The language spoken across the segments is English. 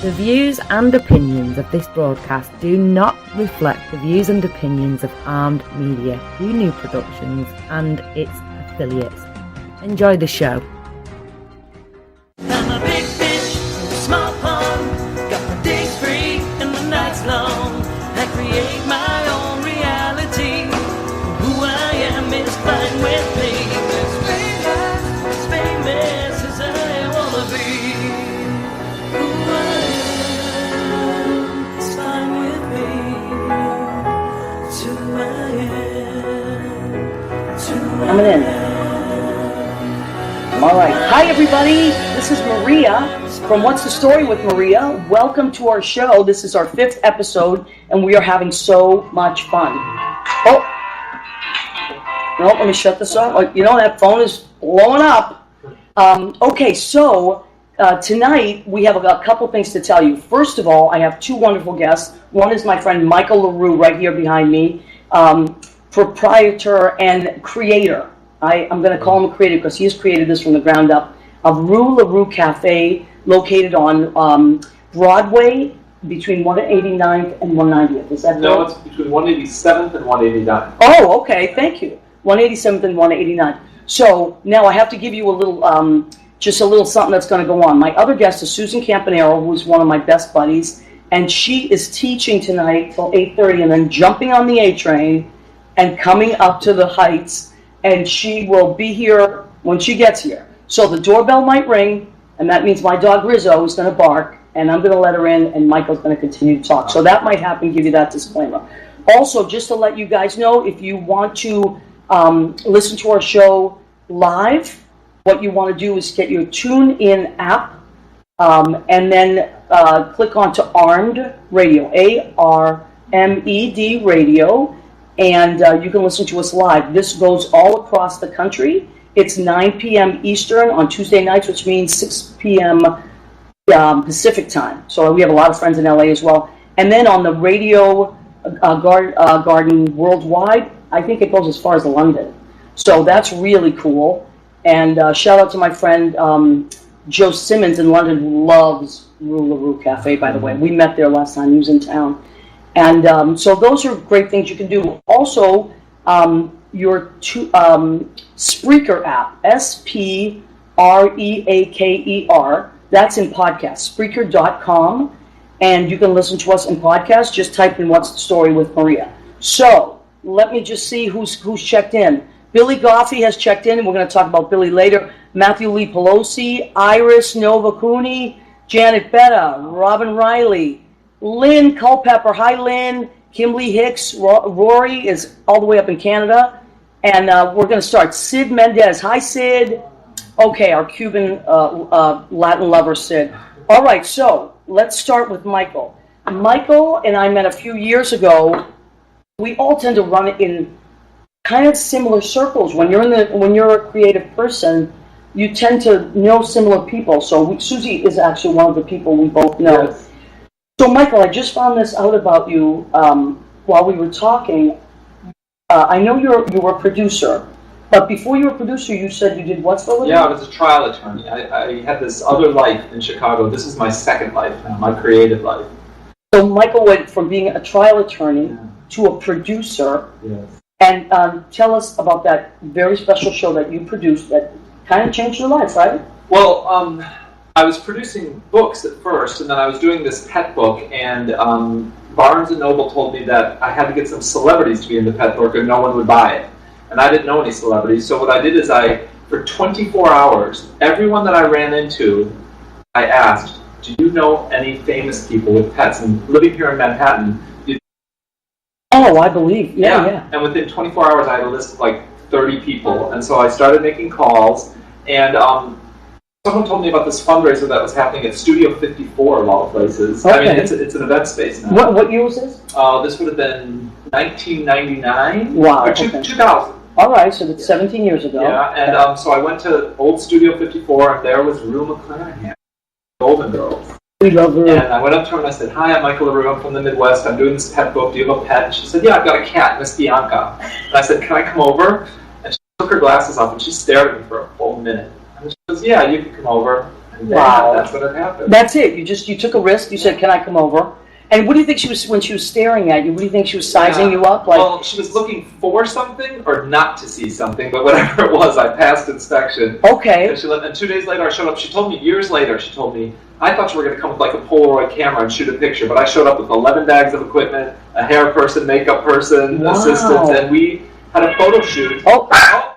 The views and opinions of this broadcast do not reflect the views and opinions of Armed Media, New Productions, and its affiliates. Enjoy the show. I'm a big fish in a small pond. Got my days free and my nights long. I create my own reality. Who I am is fine with me. As famous as I wanna be. Who I am is fine with me. It's who I am. It's who I Coming in. All right. Hi, everybody. This is Maria from What's the Story with Maria. Welcome to our show. This is our 5th episode, and we are having so much fun. Oh, no, let me shut this off. You know, that phone is blowing up. Okay, so tonight we have a couple things to tell you. First of all, I have two wonderful guests. One is my friend Michael LaRue right here behind me, proprietor and creator. I'm going to call him a creator because he has created this from the ground up, of Rue LaRue Cafe, located on Broadway between 189th and 190th. Is that No, right? it's between 187th and 189th. Oh, okay. Thank you. 187th and 189th. So now I have to give you a little, just a little something that's going to go on. My other guest is Susan Campanero, who's one of my best buddies, and she is teaching tonight till 8:30 and then jumping on the A train and coming up to the Heights. And she will be here when she gets here. So the doorbell might ring, and that means my dog Rizzo is going to bark, and I'm going to let her in, and Michael's going to continue to talk. So that might happen, give you that disclaimer. Also, just to let you guys know, if you want to listen to our show live, what you want to do is get your TuneIn app, and then click onto Armed Radio, ARMED Radio, and you can listen to us live. This goes all across the country. It's 9 p.m. Eastern on Tuesday nights, which means 6 p.m. Pacific time. So we have a lot of friends in LA as well. And then on the radio garden worldwide, I think it goes as far as London. So that's really cool. And shout out to my friend Joe Simmons in London, who loves Rue LaRue Cafe, by the way. We met there last time he was in town. And so those are great things you can do. Also, your Spreaker app, Spreaker, that's in podcast, Spreaker.com, and you can listen to us in podcast. Just type in What's the Story with Maria. So let me just see who's checked in. Billy Goffey has checked in, and we're going to talk about Billy later. Matthew Lee Pelosi, Iris Nova Cooney, Janet Betta, Robin Riley, Lynn Culpepper. Hi, Lynn. Kimberly Hicks. Rory is all the way up in Canada. And we're going to start. Sid Mendez. Hi, Sid. Okay, our Cuban Latin lover, Sid. All right, so let's start with Michael. Michael and I met a few years ago. We all tend to run in kind of similar circles. When you're a creative person, you tend to know similar people. So Susie is actually one of the people we both know. Yes. So, Michael, I just found this out about you while we were talking. I know you were a producer, but before you were a producer, you said you did what for a living? Yeah, I was a trial attorney. I had this other life in Chicago. This is my second life now, my creative life. So, Michael went from being a trial attorney to a producer. Yes. And tell us about that very special show that you produced that kind of changed your life, right? Well, I was producing books at first, and then I was doing this pet book, and Barnes & Noble told me that I had to get some celebrities to be in the pet book or no one would buy it. And I didn't know any celebrities, so what I did is for 24 hours, everyone that I ran into, I asked, do you know any famous people with pets? And living here in Manhattan... Oh, I believe. Yeah. And within 24 hours, I had a list of like 30 people, and so I started making calls, and... someone told me about this fundraiser that was happening at Studio 54 of all places. Okay. I mean, it's an event space now. What year was this? This would have been 1999. Wow. Or 2000. All right, so that's 17 years ago. Yeah, and so I went to old Studio 54, and there was Rue McClanahan, Golden Girls. We love Rue. And I went up to her and I said, hi, I'm Michael LaRue. I'm from the Midwest. I'm doing this pet book. Do you have a pet? And she said, yeah, I've got a cat, Miss Bianca. And I said, can I come over? And she took her glasses off, and she stared at me for a full minute. And she goes, yeah, you can come over. And And Wow. that's what had happened. That's it. You took a risk. You said, "Can I come over?" And what do you think she was when she was staring at you? What do you think she was sizing you up like? Well, she was looking for something or not to see something, but whatever it was, I passed inspection. Okay. And 2 days later, I showed up. She told me years later. She told me, "I thought you were going to come with like a Polaroid camera and shoot a picture, but I showed up with 11 bags of equipment, a hair person, makeup person, Wow. assistants, and we had a photo shoot." Oh,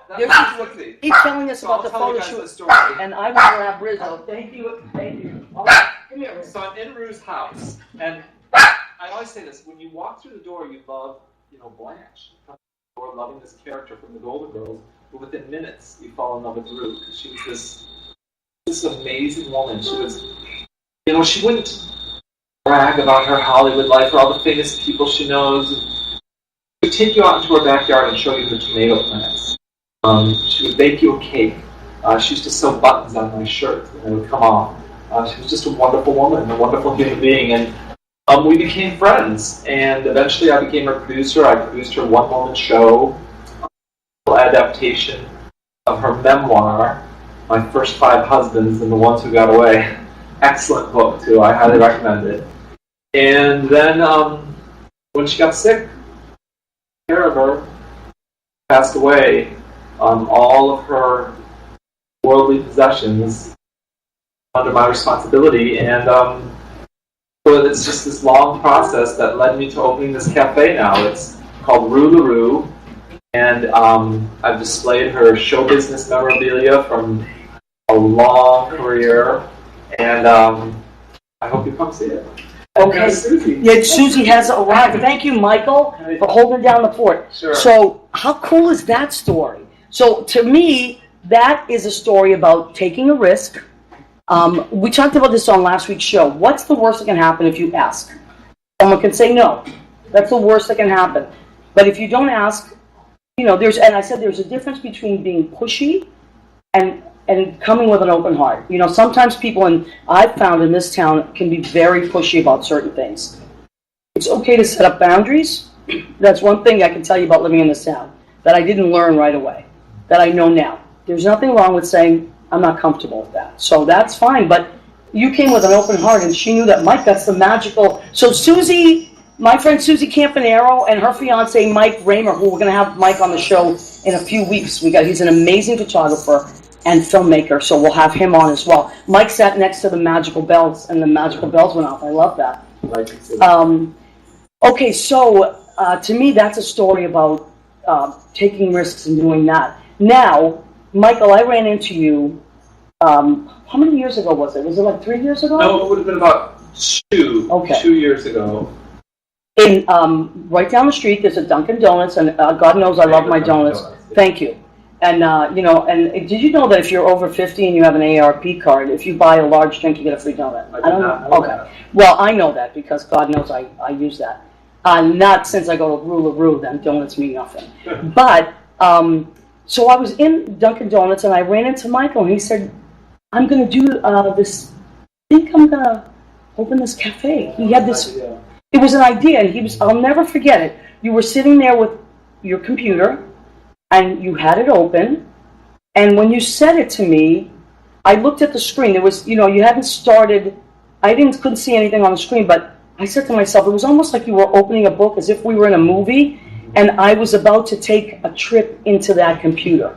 That's not Susie. keep telling us So about I'll the tell you photo guys the shoot. story. And I want to have Rizzo. Thank you. Thank you. All right, come here, Rizzo. So I'm in Rue's house, and I always say this: when you walk through the door, you love, Blanche. You come through the door loving this character from the Golden Girls, but within minutes, you fall in love with Rue because she was this amazing woman. She was, she wouldn't brag about her Hollywood life or all the famous people she knows. She would take you out into her backyard and show you the tomato plants. She would bake you a cake. She used to sew buttons on my shirt and they would come off. She was just a wonderful woman, a wonderful human being, and we became friends. And eventually, I became her producer. I produced her one-woman show, adaptation of her memoir, My First 5 Husbands and the Ones Who Got Away. Excellent book too. I highly recommend it. And then when she got sick, care of her, passed away. All of her worldly possessions under my responsibility, and so it's just this long process that led me to opening this cafe now. It's called Rue LaRue, and I've displayed her show business memorabilia from a long career, and I hope you come see it. Okay. Susie. Yeah, Susie has arrived. Thank you, Michael, for holding down the fort. Sure. So, how cool is that story? So, to me, that is a story about taking a risk. We talked about this on last week's show. What's the worst that can happen if you ask? Someone can say no. That's the worst that can happen. But if you don't ask, and I said there's a difference between being pushy and coming with an open heart. Sometimes people, and I've found in this town, can be very pushy about certain things. It's okay to set up boundaries. That's one thing I can tell you about living in this town that I didn't learn right away, that I know now. There's nothing wrong with saying, I'm not comfortable with that. So that's fine, but you came with an open heart, and she knew that Mike, that's the magical. So Susie, my friend Susie Campanaro, and her fiance Mike Raymer, who we're going to have Mike on the show in a few weeks. He's an amazing photographer and filmmaker, so we'll have him on as well. Mike sat next to the magical bells, and the magical bells went off. I love that. Okay, so to me, that's a story about taking risks and doing that. Now, Michael, I ran into you, how many years ago was it? Was it like 3 years ago? No, it would have been about 2 years ago. In right down the street, there's a Dunkin' Donuts, and God knows I love my donuts. Thank you. And, and did you know that if you're over 50 and you have an AARP card, if you buy a large drink, you get a free donut? I don't know. Okay. That. Well, I know that because God knows I use that. Not since I go to Rue LaRue, then donuts mean nothing. But, so I was in Dunkin' Donuts, and I ran into Michael, and he said, I'm going to do this, I think I'm going to open this cafe. He had this, it was an idea, and I'll never forget it. You were sitting there with your computer, and you had it open, and when you said it to me, I looked at the screen. There was, you hadn't started, couldn't see anything on the screen, but I said to myself, it was almost like you were opening a book as if we were in a movie, and I was about to take a trip into that computer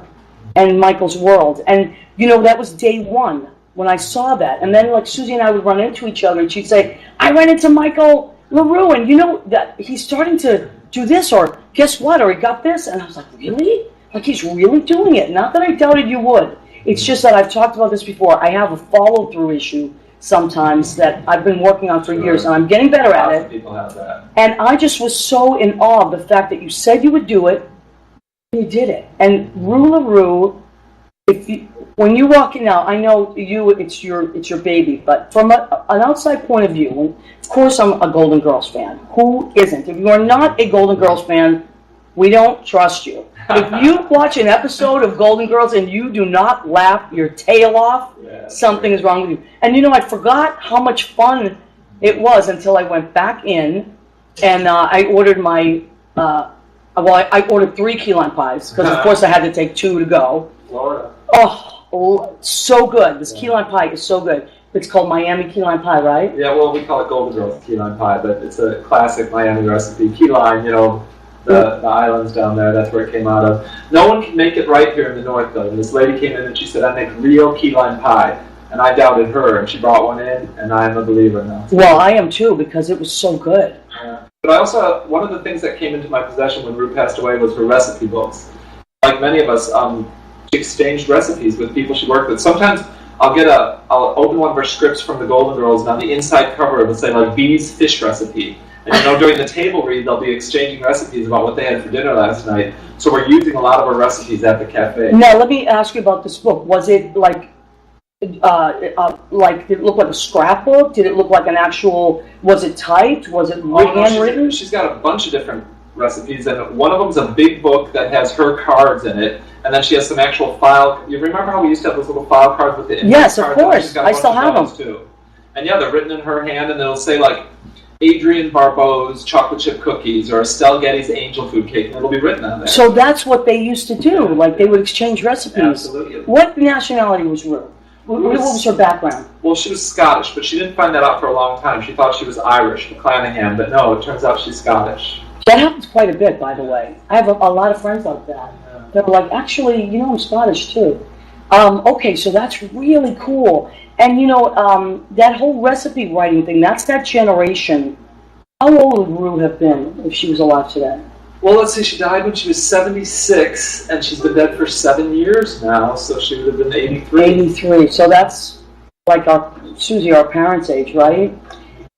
and Michael's world. And, that was day one when I saw that. And then, like, Susie and I would run into each other, and she'd say, I ran into Michael LaRue, and that he's starting to do this, or guess what, or he got this. And I was like, really? Like, he's really doing it. Not that I doubted you would. It's just that I've talked about this before. I have a follow-through issue sometimes that I've been working on for years, and I'm getting better at it. People have that. And I just was so in awe of the fact that you said you would do it, and you did it. And Rue LaRue, when you walk in now, I know it's your baby, but from an outside point of view, and of course I'm a Golden Girls fan. Who isn't? If you are not a Golden Girls fan, we don't trust you. If you watch an episode of Golden Girls and you do not laugh your tail off, something is wrong with you. And I forgot how much fun it was until I went back in and I ordered my, I ordered 3 key lime pies because of course I had to take 2 to go. Florida. Oh, so good. This key lime pie is so good. It's called Miami key lime pie, right? Yeah, well, we call it Golden Girls key lime pie, but it's a classic Miami recipe. Key lime, the islands down there, that's where it came out of. No one can make it right here in the north, though. And this lady came in and she said, I make real key lime pie. And I doubted her, and she brought one in, and I'm a believer now. Well, I am too, because it was so good. But I also, one of the things that came into my possession when Rue passed away was her recipe books. Like many of us, she exchanged recipes with people she worked with. Sometimes I'll open one of her scripts from the Golden Girls, and on the inside cover it'll say like B's fish recipe. And during the table read, they'll be exchanging recipes about what they had for dinner last night. So we're using a lot of our recipes at the cafe. Now, let me ask you about this book. Was it like did it look like a scrapbook? Did it look like an actual? Was it typed? Was it handwritten? She's got a bunch of different recipes, and one of them's a big book that has her cards in it, and then she has some actual file. You remember how we used to have those little file cards with the yes, cards? Of course. I still have them too. And yeah, they're written in her hand, and they'll say like Adrienne Barbeau's chocolate chip cookies or Estelle Getty's angel food cake, and it'll be written on there. So that's what they used to do. Like they would exchange recipes. Absolutely. What nationality was Rue? What was her background? Well, she was Scottish, but she didn't find that out for a long time. She thought she was Irish, McClanahan, but no, it turns out she's Scottish. That happens quite a bit, by the way. I have a lot of friends like that. Yeah. They're like, actually, I'm Scottish too. Okay, so that's really cool. And that whole recipe writing thing, that's that generation. How old would Rue have been if she was alive today? Well, let's see, she died when she was 76, and she's been dead for 7 years now, so she would have been 83. 83, so that's like Susie, our parents' age, right?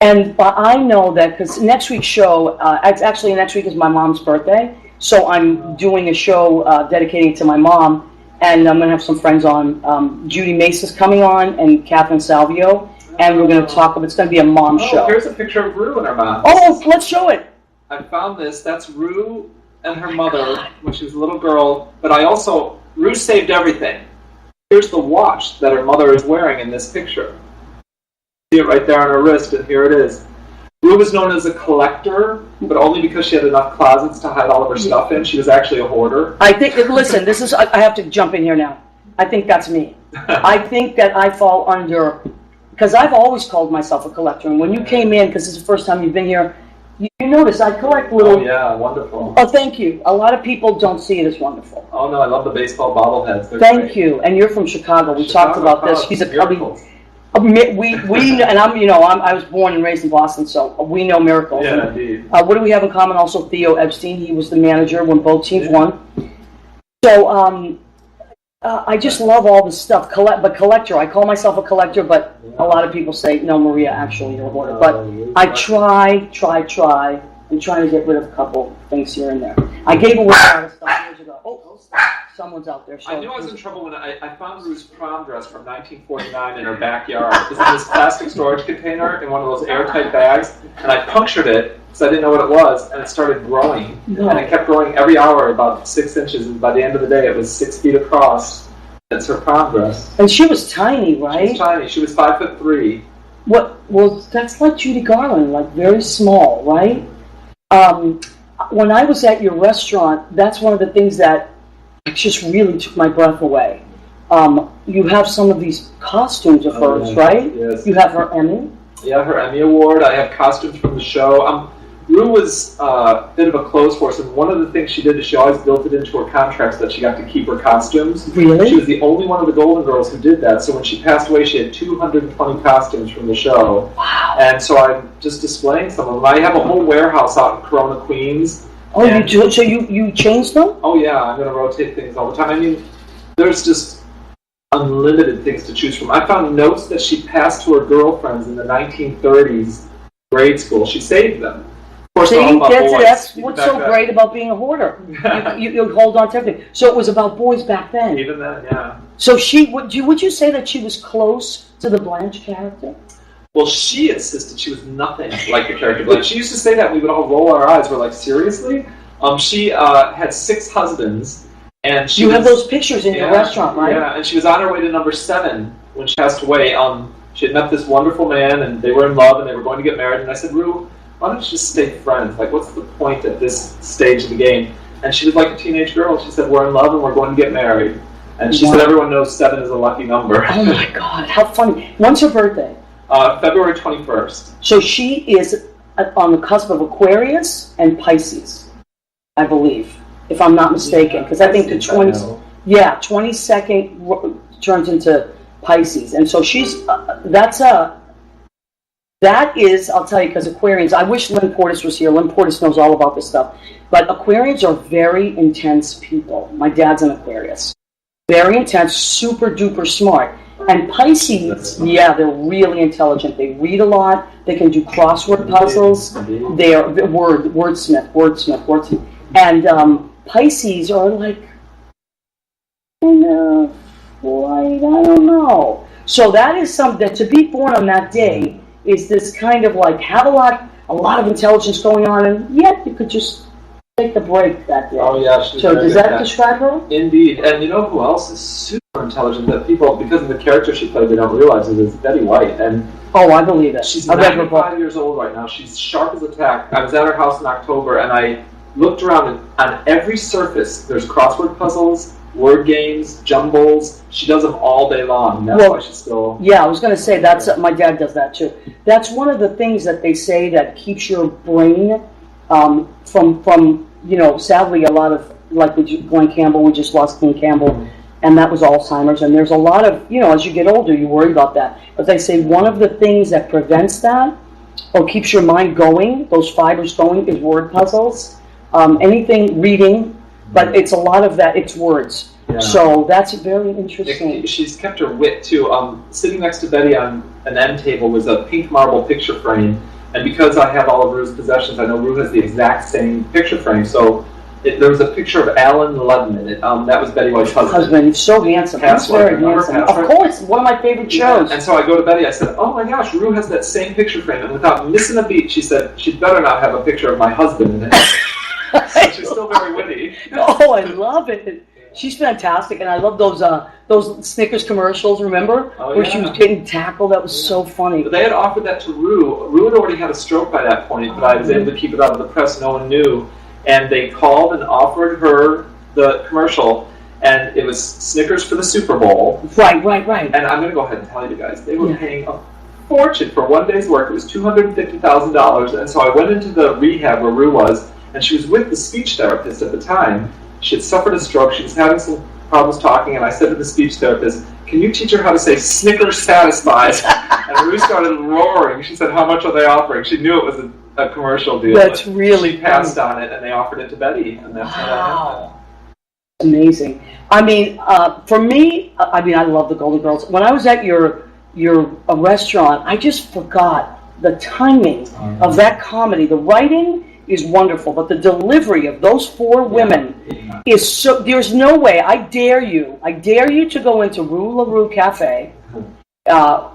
And I know that because next week's show, actually next week is my mom's birthday, so I'm doing a show dedicating to my mom, and I'm going to have some friends on. Judy Mace is coming on, and Catherine Salvio, and we're going to talk about, it's going to be a mom show. Here's a picture of Rue and her mom. Oh, let's show it. I found this. That's Rue and her mother when she was a little girl. But Rue saved everything. Here's the watch that her mother is wearing in this picture. See it right there on her wrist, and here it is. Rue was known as a collector, but only because she had enough closets to hide all of her stuff in. She was actually a hoarder. I think, listen, I have to jump in here now. I think that's me. I think that I fall under, because I've always called myself a collector. And when you came in, because it's the first time you've been here, you notice I collect little... Oh, yeah, wonderful. Oh, thank you. A lot of people don't see it as wonderful. Oh, no, I love the baseball bobbleheads. Thank you. And you're from Chicago. We talked about this. He's a Cubby. We and I was born and raised in Boston, so we know miracles. Yeah, indeed. What do we have in common? Also, Theo Epstein. He was the manager when both teams won. So I just love all this stuff. But collector. I call myself a collector, but a lot of people say, no, Maria, actually, you're a hoarder. But I try. I'm trying to get rid of a couple things here and there. I gave away a lot of stuff years ago. Oh, someone's out there. So I knew I was in trouble when I found Rue's prom dress from 1949 in her backyard. It was in this plastic storage container in one of those airtight bags, and I punctured it because I didn't know what it was, and it started growing. No. And it kept growing every hour about 6 inches, and by the end of the day it was 6 feet across. That's her prom dress. And she was tiny, right? She was tiny. She was 5'3". What? Well, that's like Judy Garland, like very small, right? When I was at your restaurant, that's one of the things that just really took my breath away. You have some of these costumes of hers, right? Yes. You have her Emmy. Yeah, her Emmy Award. I have costumes from the show. Rue was a bit of a clothes horse, and one of the things she did is she always built it into her contracts that she got to keep her costumes. Really? She was the only one of the Golden Girls who did that, so when she passed away, she had 220 costumes from the show. Wow. And so I'm just displaying some of them. I have a whole warehouse out in Corona, Queens. Oh, you do? So you changed them? Oh, yeah. I'm going to rotate things all the time. I mean, there's just unlimited things to choose from. I found notes that she passed to her girlfriends in the 1930s grade school. She saved them. Of course, see, that's Even what's so great about being a hoarder. you hold on to everything. So it was about boys back then. Even then, yeah. So would you say that she was close to the Blanche character? Well, she insisted she was nothing like the character Blanche. She used to say that, and we would all roll our eyes. We're like, seriously? She had 6 husbands, and she have those pictures in your restaurant, right? Yeah, and she was on her way to number 7 when she passed away. She had met this wonderful man, and they were in love, and they were going to get married. And I said, Rue, why don't you just stay friends? Like, what's the point at this stage of the game? And she was like a teenage girl. She said, we're in love, and we're going to get married. And she said everyone knows 7 is a lucky number. Oh my God, how funny. When's her birthday? February 21st. So she is on the cusp of Aquarius and Pisces, I believe, if I'm not mistaken. Because I think the 22nd turns into Pisces. And so she's, that is, I'll tell you, because Aquarians, I wish Lynn Portis was here. Lynn Portis knows all about this stuff. But Aquarians are very intense people. My dad's an Aquarius. Very intense, super duper smart. And Pisces, they're really intelligent. They read a lot. They can do crossword puzzles. They are wordsmith. And Pisces are like, I don't know. So that is something, to be born on that day is this kind of like, have a lot of intelligence going on, and yet you could just take the break that day. Oh yeah. So does that describe her? Indeed. And you know who else is super intelligent that people, because of the character she played, they don't realize it, is Betty White. And I believe it. She's 95 years old right now. She's sharp as a tack. I was at her house in October, and I looked around, and on every surface, there's crossword puzzles, word games, jumbles. She does them all day long. That's why she's still... Yeah, I was going to say, that's my dad does that too. That's one of the things that they say that keeps your brain from sadly, a lot of, like Glenn Campbell, we just lost Glenn Campbell, and that was Alzheimer's, and there's a lot of, as you get older, you worry about that. But they say one of the things that prevents that, or keeps your mind going, those fibers going, is word puzzles. Anything, reading, but it's a lot of that, it's words. Yeah. So that's very interesting. She's kept her wit too. Sitting next to Betty on an end table was a pink marble picture frame, and because I have all of Rue's possessions, I know Rue has the exact same picture frame. So there was a picture of Alan Ludman. That was Betty White's husband. He's so handsome. He's very handsome. Of course, one of my favorite shows. And so I go to Betty, I said, oh my gosh, Rue has that same picture frame. And without missing a beat, she said, she'd better not have a picture of my husband in it. So she's still very witty. Oh, I love it. She's fantastic, and I love those Snickers commercials, remember? Where she was getting tackled. That was so funny. But they had offered that to Rue. Rue had already had a stroke by that point, but I was able to keep it out of the press. No one knew. And they called and offered her the commercial, and it was Snickers for the Super Bowl. Right. And I'm going to go ahead and tell you guys, they were paying a fortune for one day's work. It was $250,000, and so I went into the rehab where Rue was, and she was with the speech therapist at the time. She had suffered a stroke. She was having some problems talking, and I said to the speech therapist, can you teach her how to say Snickers satisfies? And Rue started roaring. She said, how much are they offering? She knew it was a commercial deal. That's really She passed on it, and they offered it to Betty, and that's how that happened. Amazing. I mean, for me, I love the Golden Girls. When I was at your restaurant, I just forgot the timing of that comedy. The writing is wonderful, but the delivery of those 4 women is so. There's no way. I dare you to go into Rue La Rue Cafe.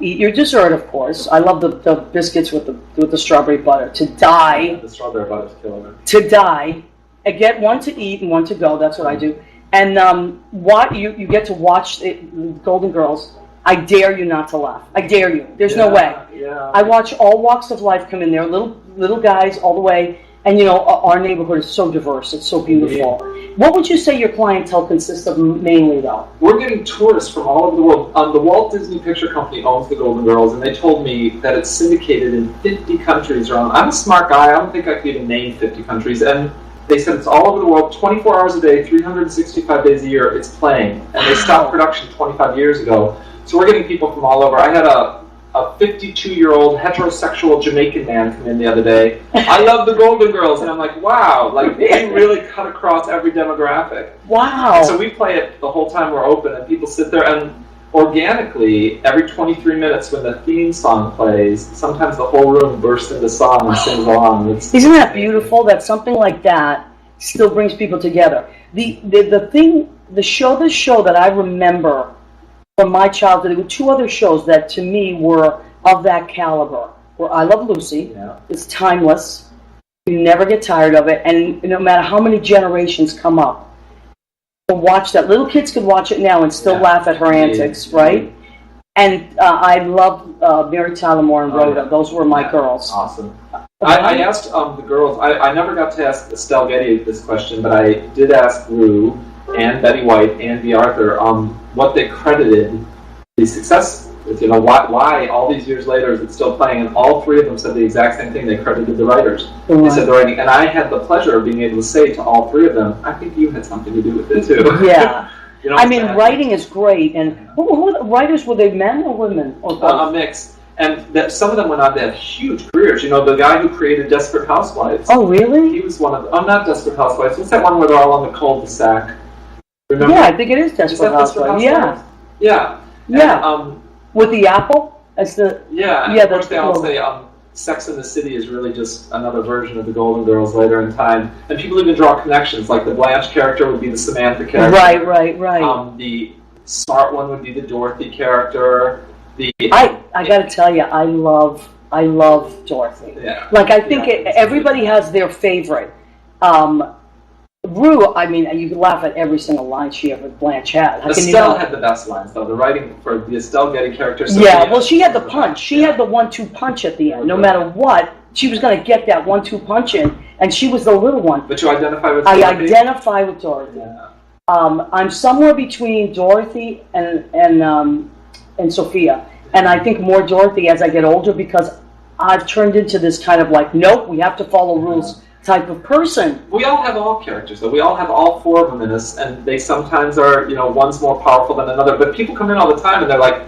Eat your dessert, of course. I love the biscuits with the strawberry butter. To die. The strawberry butter's killing her. To die. I get one to eat and one to go. That's what I do. And what you get to watch Golden Girls. I dare you not to laugh. I dare you. There's no way. Yeah. I watch all walks of life come in there. Little guys all the way. And our neighborhood is so diverse. It's so beautiful. Yeah. What would you say your clientele consists of mainly, though? We're getting tourists from all over the world. The Walt Disney Picture Company owns the Golden Girls, and they told me that it's syndicated in 50 countries around. I'm a smart guy. I don't think I could even name 50 countries. And they said it's all over the world, 24 hours a day, 365 days a year. It's playing. And they stopped production 25 years ago. So we're getting people from all over. I had a 52-year-old heterosexual Jamaican man come in the other day. I love the Golden Girls, and I'm like, wow, like they really cut across every demographic. Wow! And so we play it the whole time we're open, and people sit there, and organically, every 23 minutes when the theme song plays, sometimes the whole room bursts into song and sings along. Isn't that beautiful? That something like that still brings people together. The show that I remember from my childhood, there were 2 other shows that to me were of that caliber. Where I Love Lucy. Yeah. It's timeless. You never get tired of it, and no matter how many generations come up, to watch that. Little kids could watch it now and still laugh at her antics, right? And I loved Mary Tyler Moore and Rhoda. Those were my girls. Awesome. I asked the girls. I never got to ask Estelle Getty this question, but I did ask Rue. and Betty White and B. Arthur, what they credited the success with. Why all these years later is it still playing? And all three of them said the exact same thing. They credited the writers. They said the writing. And I had the pleasure of being able to say to all three of them, I think you had something to do with it too. Yeah. Writing is great. And who the writers, were they men or women? Or a mix. And some of them went on to have huge careers. The guy who created Desperate Housewives. Oh, really? He was one of not Desperate Housewives. What's that one where they're all on the cul-de-sac? Remember? Yeah, I think it is Desperate Housewives. Yeah. Yeah. Yeah. And, with the apple? As the... Yeah, and of course they all say Sex and the City is really just another version of the Golden Girls later in time. And people even draw connections, like the Blanche character would be the Samantha character. Right. The smart one would be the Dorothy character. I got to tell you, I love Dorothy. Yeah. Like, I think everybody has their favorite. Rue, you could laugh at every single line she ever Blanche had. Estelle had the best lines, though. The writing for the Estelle Getty character. Yeah, well, she had the punch. She had the 1-2 punch at the end. No matter what, she was going to get that 1-2 punch in, and she was the little one. But you identify with Dorothy? I identify with Dorothy. Yeah. I'm somewhere between Dorothy and Sophia, and I think more Dorothy as I get older, because I've turned into this kind of like, nope, we have to follow rules type of person. We all have all characters, though. We all have all four of them in us, and they sometimes are, one's more powerful than another. But people come in all the time, and they're like,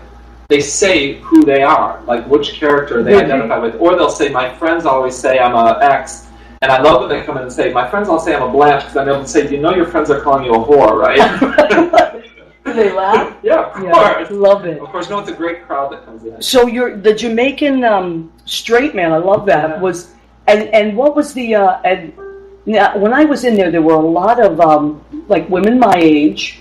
they say who they are, like which character they identify with. Or they'll say, my friends always say I'm a X, and I love when they come in and say, my friends all say I'm a Blanche, because I'm able to say, your friends are calling you a whore, right? Do they laugh? Yeah, of course. Love it. Of course, it's a great crowd that comes in. So the Jamaican straight man, I love that, was... And what was the when I was in there were a lot of like women my age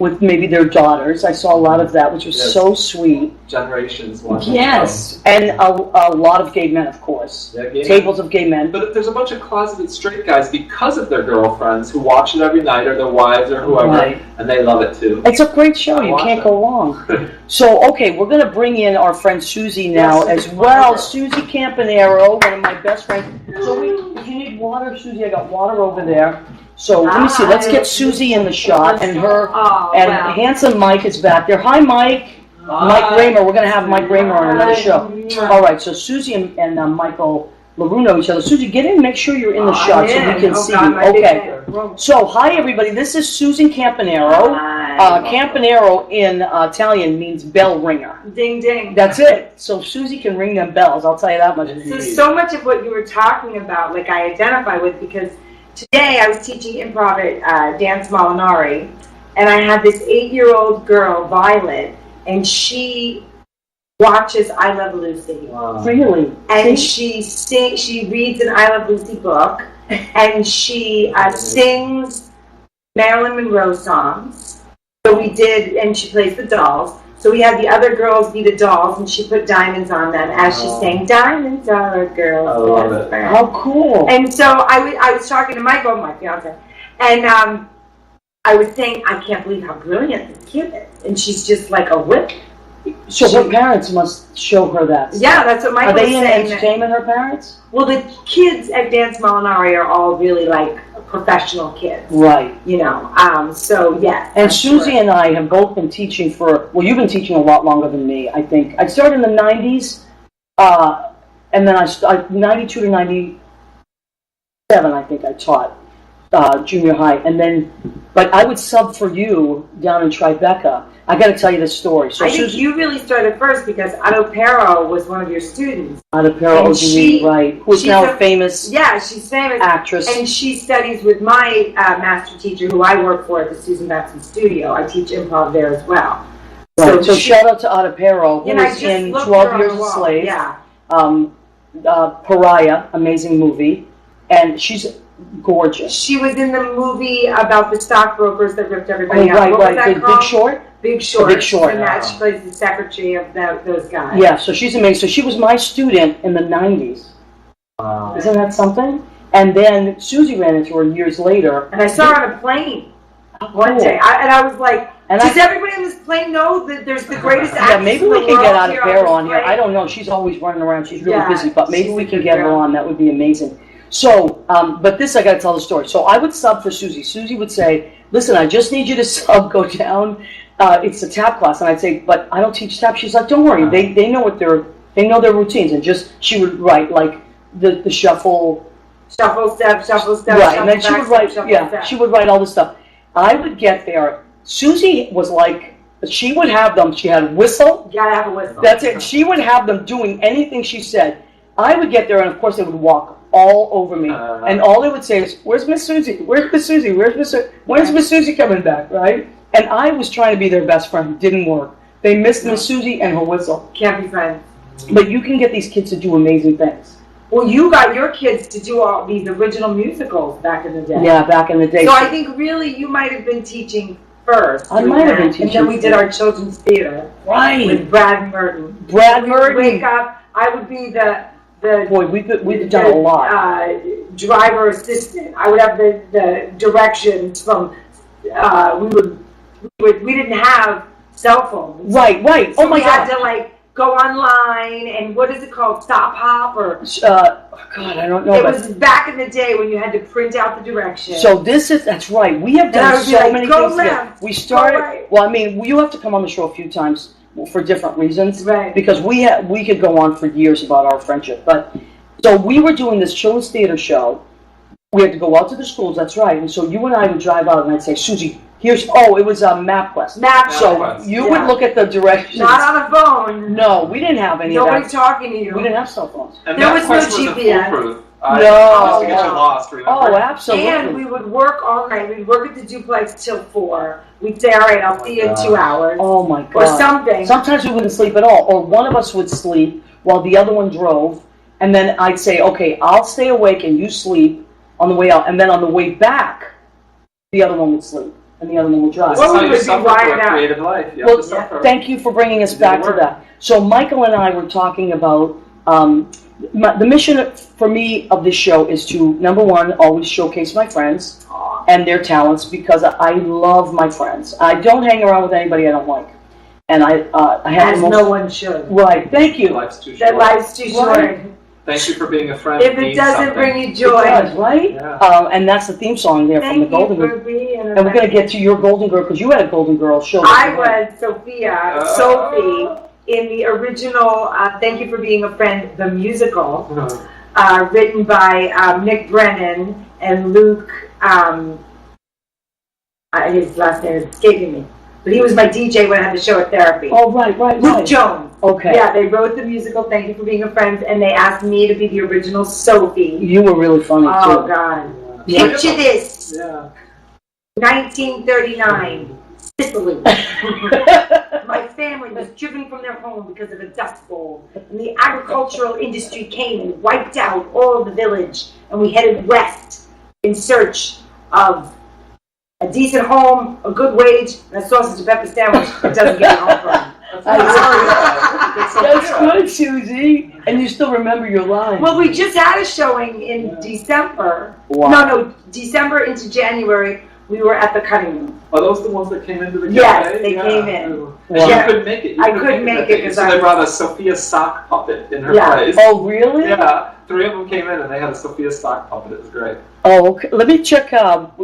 with maybe their daughters. I saw a lot of that, which was so sweet. Generations. Yes, and a lot of gay men, of course. Yeah, tables of gay men. But there's a bunch of closeted straight guys because of their girlfriends who watch it every night, or their wives, or whoever, and they love it too. It's a great show. You can't go wrong. So, okay, we're going to bring in our friend Susie now as well. Susie Campanero, one of my best friends. So if you need water, Susie, I got water over there. So let me see. Let's get Susie in the shot, and handsome Mike is back there. Hi, Mike. Mike Raymer. We're going to have Mike Raymer on another show. All right. So Susie and Michael LaRue know each other. Susie, get in. Make sure you're in the shot so we can see you. Okay. So hi, everybody. This is Susan Campanero. Campanero in Italian means bell ringer. Ding ding. That's it. So Susie can ring them bells. I'll tell you that much. So much of what you were talking about, like I identify with, because today I was teaching improv at Dance Molinari, and I had this 8-year-old girl, Violet, and she watches I Love Lucy. Wow. Really? And she reads an I Love Lucy book, and she sings Marilyn Monroe songs. So we did, and she plays the dolls. So we had the other girls be the dolls, and she put diamonds on them as she sang, "Diamonds are a girl's best friend." How cool! And so I was talking to Michael, my fiance, and I was saying, I can't believe how brilliant this kid is, and she's just like a whip. So her parents must show her that stuff. Yeah, that's what Michael was saying. Are they in entertainment, her parents? Well, the kids at Dance Molinari are all really like professional kids. Right. So yes. And Susie and I have both been teaching you've been teaching a lot longer than me, I think. I started in the 90s, and then I 92 to 97, I think I taught junior high. And then, but I would sub for you down in Tribeca. I got to tell you this story. So I think you really started first because Otto Pero was one of your students. Otto Pero, right? Who's now a famous she's famous actress. And she studies with my master teacher, who I work for at the Susan Batson Studio. I teach improv there as well. Right. So shout out to Otto Pero, who was in 12 Years a Slave. Yeah. Pariah, amazing movie, and she's gorgeous. She was in the movie about the stockbrokers that ripped everybody out. Right, what was that called? Big Short? Big Short. Big Short. And that she plays the secretary of those guys. Yeah, so she's amazing. So she was my student in the 90s. Wow. Isn't that something? And then Susie ran into her years later. And I saw her on a plane one day. I was like, does everybody on this plane know that there's the greatest actress? Yeah, maybe we can get Otto Pero on here. I don't know. She's always running around. She's really busy. But maybe we can get her on. That would be amazing. So, but this I got to tell the story. So I would sub for Susie. Susie would say, "Listen, I just need you to sub. Go down. It's a tap class." And I'd say, "But I don't teach tap." She's like, "Don't worry. They know they know their routines." And she would write like the shuffle, step, right? shuffle And then she back, would write, step, yeah, she would write all this stuff. I would get there. Susie was like, she would have them. She had a whistle. You gotta have a whistle. That's it. She would have them doing anything she said. I would get there, and of course they would walk all over me, and all they would say is, "Where's Miss Susie? Where's Miss Susie? When's Miss Susie coming back?" Right? And I was trying to be their best friend. Didn't work. They missed Miss Susie and her whistle. Can't be friends. But you can get these kids to do amazing things. Well, you got your kids to do all these original musicals back in the day. Yeah, back in the day. So I think really you might have been teaching first. I might have been teaching and then we did our children's theater. Right. With Brad Merton. Brad We would Merton. wake up. I would be the Boy, we've done a lot. Driver assistant. I would have the directions from. We didn't have cell phones. Right. So Oh my we God. had to like go online and what is it called? Stop hop or. God, I don't know. It was back in the day when you had to print out the directions. So that's right. We have And I done would be so like, many "Go things together. left, We started. go right." Well, I mean, you have to come on the show a few times for different reasons. Right. Because we could go on for years about our friendship. But so we were doing this children's theater show. We had to go out to the schools. That's right. And so you and I would drive out, and I'd say, "Susie, it was a MapQuest." So you would look at the directions. Not on a phone. No, we didn't have any of Nobody that. talking to you. We didn't have cell phones. And There was no MapQuest wasn't GPS. foolproof. No. Just to get you lost, remember? Oh, absolutely. And we would work all night. We'd work at the duplex till 4. We'd say, "All right, I'll see you in 2 hours." Oh my God. Or something. Sometimes we wouldn't sleep at all, or one of us would sleep while the other one drove, and then I'd say, "Okay, I'll stay awake and you sleep on the way out," and then on the way back, the other one would sleep and the other one would drive. This is how we you would be suffer for wired a out. creative life. You have Well, to suffer. thank you for bringing us You did back to work. that. So Michael and I were talking about the mission for me of this show is to, number one, always showcase my friends and their talents because I love my friends. I don't hang around with anybody I don't like. And I have As the most, no one should. Right, thank you. Life's too short. That life's too short. Right. Thank you for being a friend. If it means doesn't something. bring you It joy. does, right? Yeah. And that's the theme song there from Thank the Golden you for Girl. being And we're going to get to your Golden Girl because you had a Golden Girl show. I was Sophie, in the original Thank You for Being a Friend, the musical, written by Nick Brennan and Luke, his last name is escaping me, but he was my DJ when I had the show at Therapy. Oh, right. Luke Jones. Okay. Yeah, they wrote the musical Thank You for Being a Friend, and they asked me to be the original Sophie. You were really funny, Oh, too. God. Yeah. Picture this. Yeah. 1939, Sicily. My family was driven from their home because of a dust bowl, and the agricultural industry came and wiped out all of the village, and we headed west in search of a decent home, a good wage, and a sausage and pepper sandwich that doesn't get home from. That's good, Susie. And you still remember your line. Well, we just had a showing in December. Wow. No, December into January. We were at the cutting room. Are those the ones that came into the cafe? Yes, they came in. Wow. Yeah. You couldn't make it. I couldn't make it 'cause So I they was- brought a Sophia sock puppet in her Yeah. place. Oh, really? Yeah, 3 of them came in and they had a Sophia sock puppet. It was great. Oh, okay. Let me check.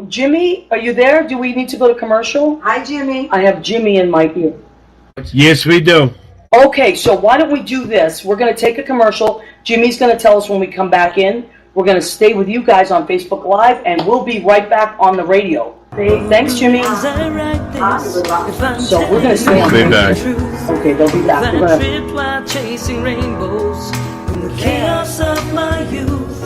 Jimmy, are you there? Do we need to go to commercial? Hi, Jimmy. I have Jimmy in my ear. Yes, we do. Okay, so why don't we do this? We're going to take a commercial. Jimmy's going to tell us when we come back in. We're going to stay with you guys on Facebook Live, and we'll be right back on the radio. Thanks, Jimmy. So we're going to stay on Stay back. Okay, they'll be back. We're going to... Tripped while chasing rainbows from the chaos of my youth.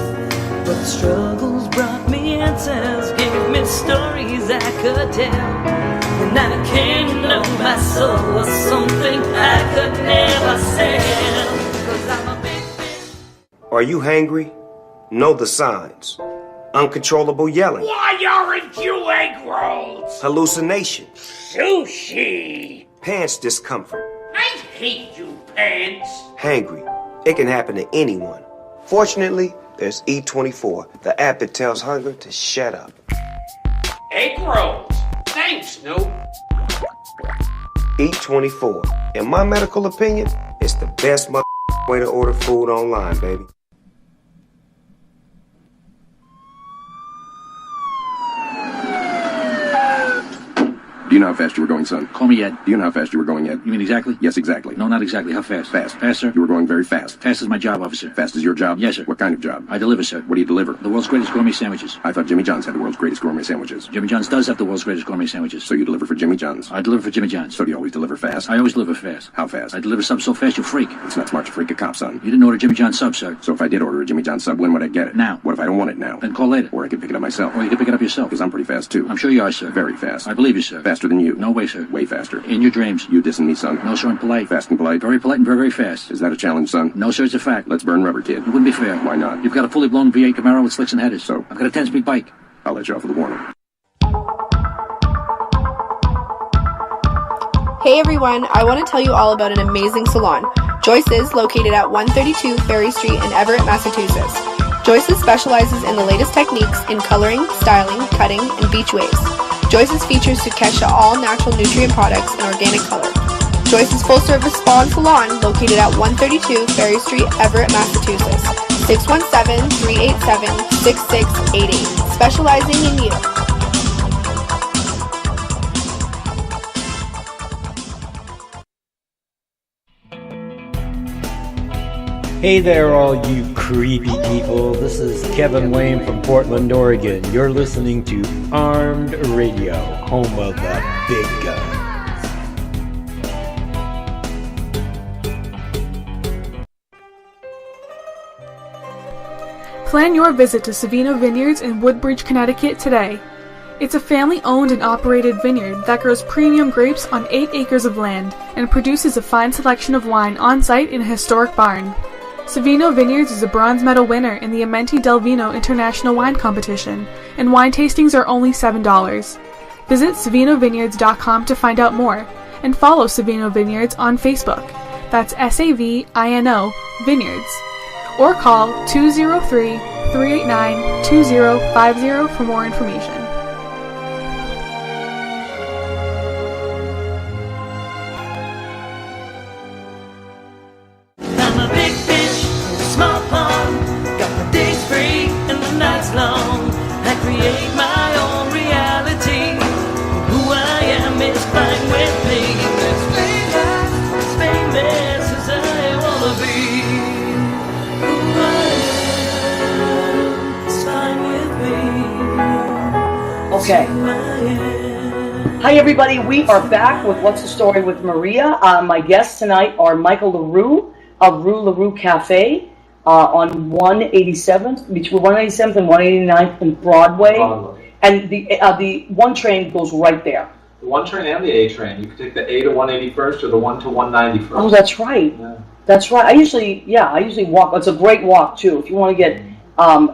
But the struggles brought me answers, gave me stories I could tell. And I came to know my soul was something I could never sell. 'Cause I'm a big fish. Are you hangry? Know the signs. Uncontrollable yelling. Why aren't you egg rolls? Hallucination. Sushi! Pants discomfort. I hate you, pants. Hangry. It can happen to anyone. Fortunately, there's E24, the app that tells hunger to shut up. Egg rolls. Thanks, Snoop. E24. In my medical opinion, it's the best way to order food online, baby. Do you know how fast you were going, son? Call me Ed. Do you know how fast you were going, Ed? You mean exactly? Yes, exactly. No, not exactly. How fast? Fast. Faster? You were going very fast. Fast is my job, officer. Fast is your job? Yes, sir. What kind of job? I deliver, sir. What do you deliver? The world's greatest gourmet sandwiches. I thought Jimmy John's had the world's greatest gourmet sandwiches. Jimmy John's does have the world's greatest gourmet sandwiches. So you deliver for Jimmy John's? I deliver for Jimmy John's. So do you always deliver fast? I always deliver fast. How fast? I deliver subs so fast you freak. It's not smart to freak a cop, son. You didn't order Jimmy John's sub, sir. So if I did order a Jimmy John's sub, when would I get it? Now. What if I don't want it now? Then call later. Or I could pick it up myself. Or you can pick it up yourself. Because I'm pretty fast, too. I'm sure you are, sir. Very fast. I believe you, sir. Faster than you. No way, sir. Way faster. In your dreams. You dissing me, son. No, sir, I'm polite. Fast and polite. Very polite and very, very fast. Is that a challenge, son? No, sir, it's a fact. Let's burn rubber, kid. It wouldn't be fair. Why not? You've got a fully blown V8 Camaro with slicks and headers. So? I've got a 10-speed bike. I'll let you off with a warning. Hey everyone, I want to tell you all about an amazing salon. Joyce's, located at 132 Ferry Street in Everett, Massachusetts. Joyce's specializes in the latest techniques in coloring, styling, cutting, and beach waves. Joyce's features Sukesha all-natural nutrient products and organic color. Joyce's full-service spa and salon, located at 132 Ferry Street, Everett, Massachusetts. 617-387-6688. Specializing in you. Hey there, all you creepy people. This is Kevin Wayne from Portland, Oregon. You're listening to Armed Radio, home of the big guns. Plan your visit to Savino Vineyards in Woodbridge, Connecticut today. It's a family-owned and operated vineyard that grows premium grapes on 8 acres of land and produces a fine selection of wine on-site in a historic barn. Savino Vineyards is a bronze medal winner in the Amenti del Vino International Wine Competition, and wine tastings are only $7. Visit SavinoVineyards.com to find out more, and follow Savino Vineyards on Facebook. That's SAVINO Vineyards. Or call 203-389-2050 for more information. I'm a big fish in a small pond. Got my days free and the nights long. I create my own reality. Who I am is fine with me. As famous as I wanna be. Who I am is fine with me. Okay. Who I am. Hi, everybody. We are back with What's the Story with Maria. My guests tonight are Michael LaRue of Rue LaRue Cafe on 187th, between 187th and 189th and Broadway. And the one train goes right there. The one train and the A train. You can take the A to 181st or the 1 to 191st. Oh, that's right. Yeah. That's right. I usually walk. It's a great walk too. If you want to get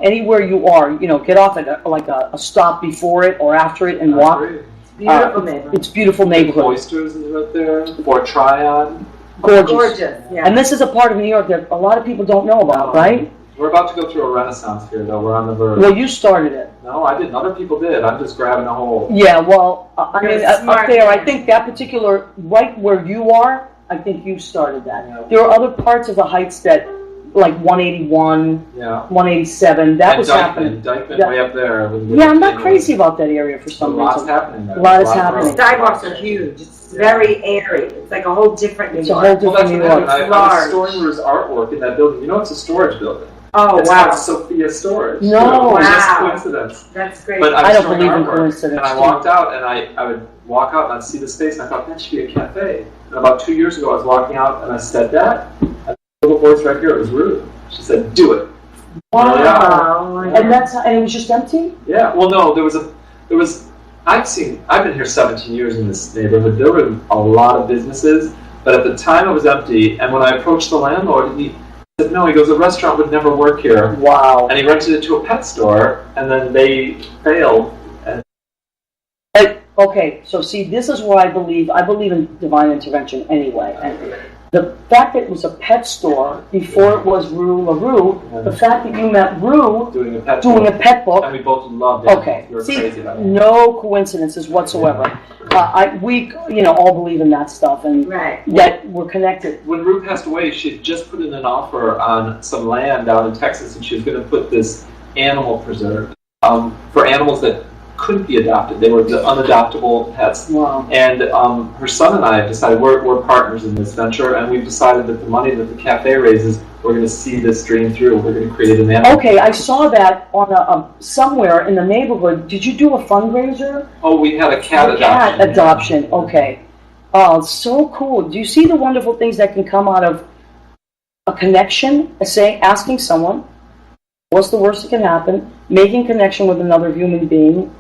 anywhere you are, get off at a stop before it or after it and walk. Great. Beautiful neighborhood. It's beautiful neighborhood. Oysters is right there. Fort Tryon. Gorgeous. Yeah. And this is a part of New York that a lot of people don't know about, right? We're about to go through a renaissance here, though. We're on the verge. Well, you started it. No, I didn't. Other people did. I'm just grabbing a hold. Yeah, well, I You're mean, a up smart there, I man. think that particular, right where you are, I think you started that. Yeah. There are other parts of the Heights that, like 181, Yeah. 187, that And was Dykeman. happening. Dykeman Yeah. way up there. Yeah, I'm not crazy about that area for some Lots reason. happening there. A lot is Lots of happening. roads. Sidewalks are huge. It's very airy. It's like a whole different New It's a York. whole Well, that's different what New York. happened. I was Large. storing Rue's artwork in that building. You know, it's a storage building. Oh, It's wow. called Sophia Storage. No. It was just Wow. coincidence. That's great. But I was don't storing believe in artwork, coincidence, And I too. walked out, and I would walk out, and I'd see the space, and I thought, that should be a cafe. And about 2 years ago, I was walking out, and I said that, and the little voice right here, it was Rue. She said, do it. Wow. Oh, And it was just empty? Yeah, well, no, I've been here 17 years in this neighborhood. There were a lot of businesses, but at the time it was empty, and when I approached the landlord, he said, no, he goes, a restaurant would never work here. Wow. And he rented it to a pet store, and then they failed. And Okay, so see, this is where I believe in divine intervention anyway. And the fact that it was a pet store before it was Rue LaRue, the fact that you met Rue doing a pet book, and we both loved it. okay, We were see, crazy about it. no coincidences whatsoever. We all believe in that stuff, and Right. that we're connected. When Rue passed away, she had just put in an offer on some land down in Texas, and she was going to put this animal preserve for animals that couldn't be adopted. They were the unadoptable pets. Wow. And her son and I have decided we're partners in this venture, and we've decided that the money that the cafe raises, we're going to see this dream through. We're going to create an animal. Okay, I saw that on somewhere in the neighborhood. Did you do a fundraiser? Oh, we had a cat adoption. Cat adoption. Okay. Oh, so cool. Do you see the wonderful things that can come out of a connection? Asking someone, what's the worst that can happen? Making connection with another human being,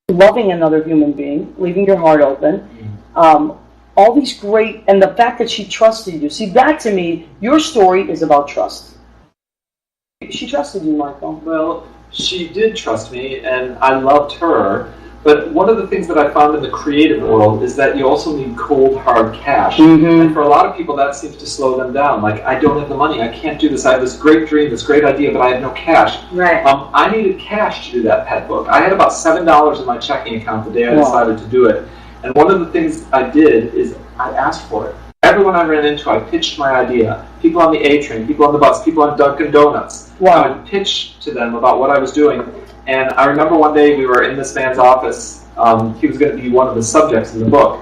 loving another human being, leaving your heart open. All these great, and the fact that she trusted you. See, that to me, your story is about trust. She trusted you, Michael. Well, she did trust me, and I loved her. But one of the things that I found in the creative world is that you also need cold, hard cash. Mm-hmm. And for a lot of people, that seems to slow them down. Like, I don't have the money. I can't do this. I have this great dream, this great idea, but I have no cash. Right. I needed cash to do that pet book. I had about $7 in my checking account the day I decided to do it. And one of the things I did is I asked for it. Everyone I ran into, I pitched my idea. People on the A train, people on the bus, people on Dunkin' Donuts. Wow. I would pitch to them about what I was doing. And I remember one day we were in this man's office. He was going to be one of the subjects in the book.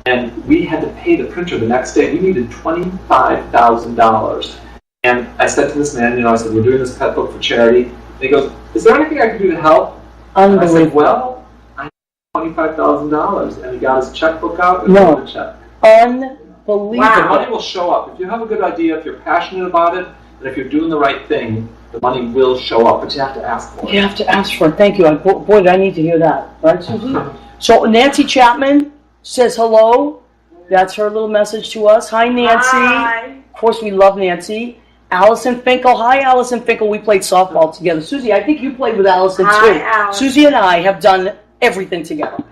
And we had to pay the printer the next day. We needed $25,000. And I said to this man, I said, we're doing this pet book for charity. And he goes, is there anything I can do to help? And I said, well, I need $25,000. And he got his checkbook out and wrote the check. Unbelievable. The money will show up. If you have a good idea, if you're passionate about it, and if you're doing the right thing, the money will show up, but you have to ask for it. You have to ask for it. Thank you. Boy, did I need to hear that. Right, Susie? So Nancy Chapman says hello. That's her little message to us. Hi, Nancy. Hi. Of course, we love Nancy. Allison Finkel. Hi, Allison Finkel. We played softball together. Susie, I think you played with Allison, too. Hi, Allison. Susie and I have done everything together.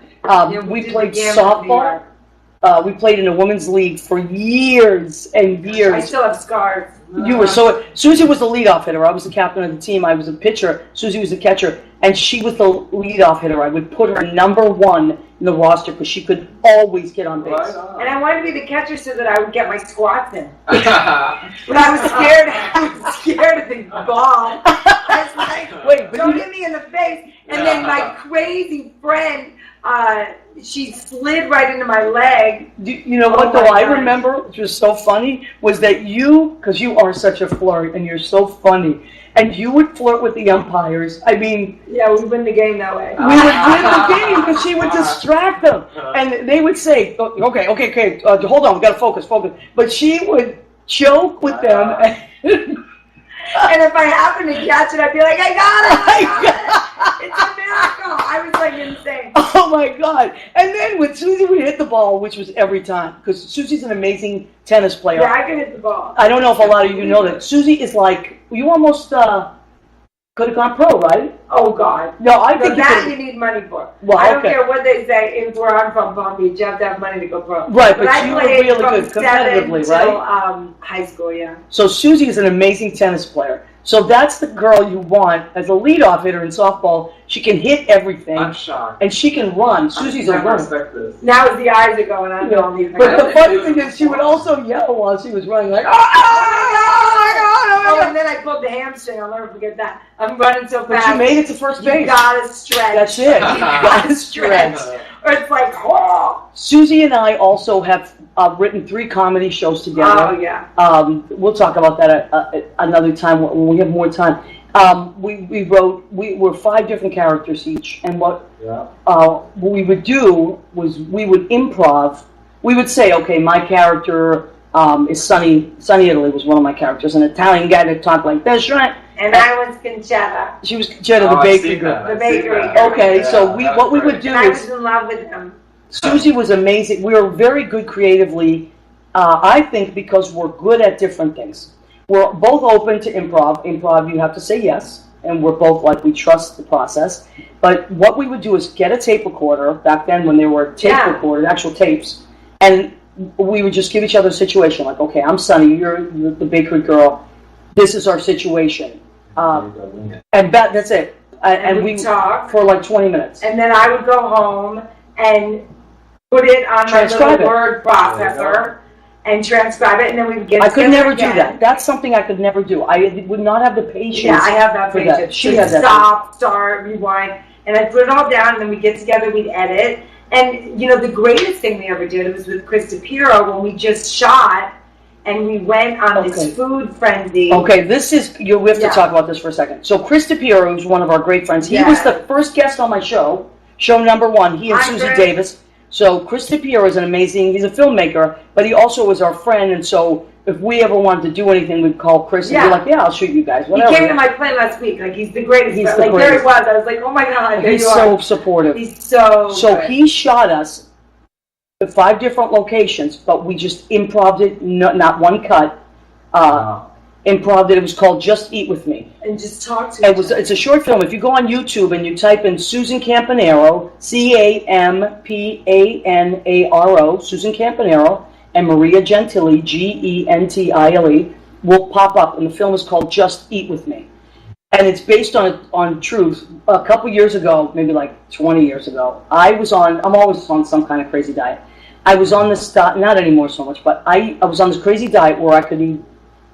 We played softball. We played in a women's league for years and years. I still have scars. You were Susie was the leadoff hitter. I was the captain of the team. I was a pitcher. Susie was the catcher, and she was the leadoff hitter. I would put her number one in the roster because she could always get on base. And I wanted to be the catcher so that I would get my squats in. But I was scared. I was scared of the ball. I was like, wait, don't hit me in the face. And then my crazy friend, she slid right into my leg. You know what, though, I remember, which was so funny, was that because you are such a flirt, and you're so funny, and you would flirt with the umpires. I mean... Yeah, we win the game that way. We would win the game because she would distract them. And they would say, okay, hold on, we got to focus. But she would joke with them. And if I happened to catch it, I'd be like, I got it! It's a miracle! I was like insane. Oh my God. And then when Susie would hit the ball, which was every time, because Susie's an amazing tennis player. Yeah, I can hit the ball. I don't know if a lot of you know that. Susie is like, you almost could have gone pro, right? Oh God. No, I think you need money for. Well, I don't care what they say. If where I'm from, Palm Beach, you have to have money to go pro. Right, but I you were really good competitively, right? Till, high school, yeah. So Susie is an amazing tennis player. So that's the girl you want as a leadoff hitter in softball. She can hit everything. I'm shocked. And she can run. Susie's a runner. Now as the eyes are going on, all these. But the funny thing is, she would also yell while she was running, like, oh, and then I pulled the hamstring. I'll never forget that. I'm running so fast. But you made it to first base. You gotta stretch. That's it. You gotta stretch. Or it's like, oh. Susie and I also have written 3 comedy shows together. Oh, yeah. We'll talk about that another time when we have more time. We were 5 different characters each, and what we would do was we would improv. We would say, okay, my character is Sunny. Sunny Italy was one of my characters, an Italian guy that talked like this, right? And I was Conchetta. She was Conchetta, the bakery girl. The bakery. Okay, so what we would do is... I was in love with him. Susie was amazing. We were very good creatively, I think, because we're good at different things. We're both open to improv. Improv, you have to say yes, and we're both like, we trust the process. But what we would do is get a tape recorder, back then when there were recorded, actual tapes, and we would just give each other a situation, like, okay, I'm Sunny, you're the bakery girl, this is our situation. And that's it. And we talk for like 20 minutes. And then I would go home and put it on my little word processor and transcribe it, and then we would get it. I could never do that. That's something I could never do. I would not have the patience. Yeah, I have that patience. She has that. Stop, start, rewind. and I'd put it all down, and then we'd get together, we'd edit. And, you know, the greatest thing we ever did was with Chris DePiero when we just shot, and we went on this food frenzy. Okay, we have to talk about this for a second. So Chris DePiero, who's one of our great friends, he was the first guest on my show number 1, he and Susie Davis. So Chris DePiero is he's a filmmaker, but he also was our friend, and so if we ever wanted to do anything, we'd call Chris and be like, yeah, I'll shoot you guys, whatever. He came to my plane last week, like, he's the greatest. There it was, I was like, oh my God, he's so supportive. He's so good. He shot us at 5 different locations, but we just improv'd it, not one cut. Improv'd it. It was called Just Eat With Me. And just talk to It's a short film. If you go on YouTube and you type in Susan Campanaro, Campanaro, Susan Campanaro, and Maria Gentile, Gentile, will pop up. And the film is called Just Eat With Me. And it's based on truth. A couple years ago, maybe like 20 years ago, I'm always on some kind of crazy diet. I was on this diet, not anymore so much, but I was on this crazy diet where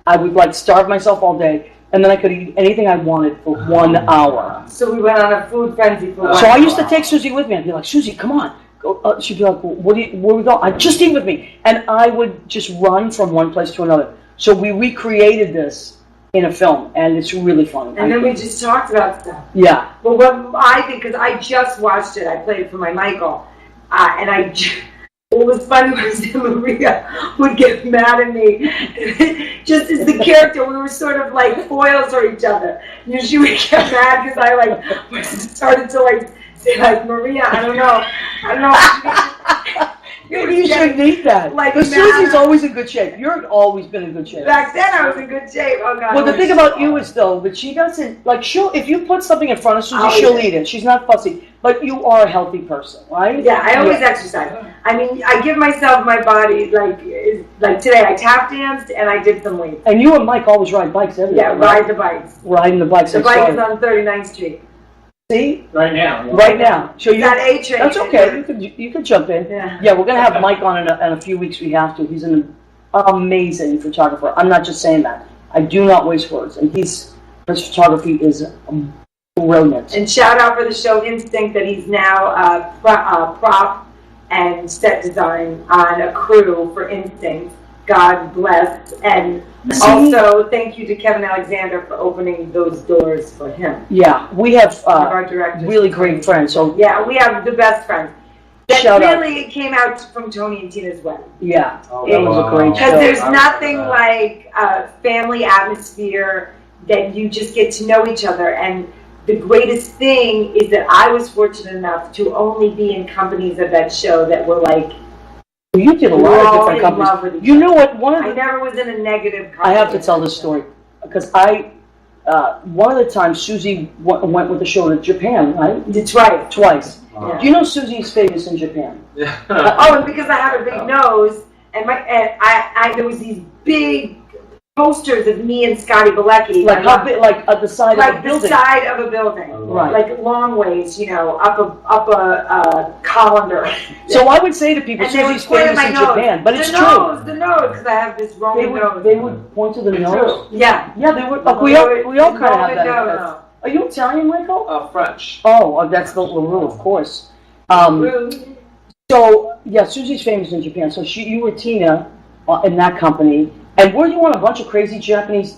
I would like starve myself all day, and then I could eat anything I wanted for 1 hour. So we went on a food frenzy for 1 hour. So I used to take Susie with me. I'd be like, Susie, come on. Go. She'd be like, where we go? I'd just eat with me. And I would just run from one place to another. So we recreated this in a film, and it's really fun. And then we just talked about stuff. Yeah. But what I think, because I just watched it, I played it for my Michael, and what was funny was that Maria would get mad at me. Just as the character, we were sort of like foils for each other. You know, she would get mad because I like started to like say like, Maria, I don't know. Maybe you shouldn't eat that. Because Susie's always in good shape. You've always been in good shape. Back then I was in good shape. Oh God. Well, the thing about you is though that she doesn't like. If you put something in front of Susie, she'll eat it. She's not fussy. But you are a healthy person, right? Yeah, I always exercise. I mean, I give myself my body like today I tap danced and I did some weights. And you and Mike always ride bikes everywhere. Yeah, ride the bikes. Riding the bikes. The bike is on 39th Street. See? Right now. Yeah. Right now. So that A train. That's okay. You could jump in. Yeah, we're gonna have Mike on in a few weeks. We have to. He's an amazing photographer. I'm not just saying that. I do not waste words. And his photography is brilliant. And shout out for the show Instinct that he's now prop and set design on a crew for Instinct. God bless. And also, thank you to Kevin Alexander for opening those doors for him. Yeah, we have our directors, really great friends. So yeah, we have the best friends. That really came out from Tony and Tina's wedding. Yeah, it was a great show. Because there's nothing like a family atmosphere that you just get to know each other. And the greatest thing is that I was fortunate enough to only be in companies of that show that were like, you did a lot of different companies. You know what? I never was in a negative company. I have to tell this story because one of the times Susie went with the show to Japan, right? That's right. Twice. Yeah. Do you know Susie's famous in Japan? Yeah. And because I have a big nose, and there was these big posters of me and Scotty Balecki. Like how big? Like at the side of a building. Like the side of a building. Right. Like long ways, up a colander. So I would say to people, Susie's famous in Japan, but it's true. The nose, because I have this Roman nose. They would point to the nose. Yeah. Yeah, they would. We all kind of have that. Nose. Are you Italian, Michael? French. Oh, that's the LaRue, of course. So yeah, Susie's famous in Japan. So you were Tina in that company. And were you on a bunch of crazy Japanese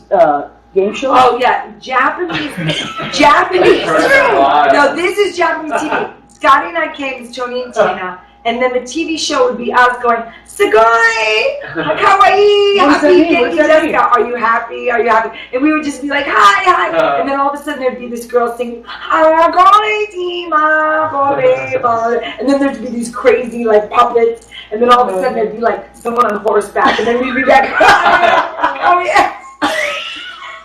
game shows? Oh yeah, Japanese. No, this is Japanese TV. Scotty and I came as Tony and Tina, and then the TV show would be us going, "Sugoi, kawaii, happy, genki desu ka? Are you happy? Are you happy?" And we would just be like, "Hi." And then all of a sudden there'd be this girl singing, and then there'd be these crazy like puppets. And then all of a sudden there'd be like someone on horseback, and then we'd be back. Oh yeah,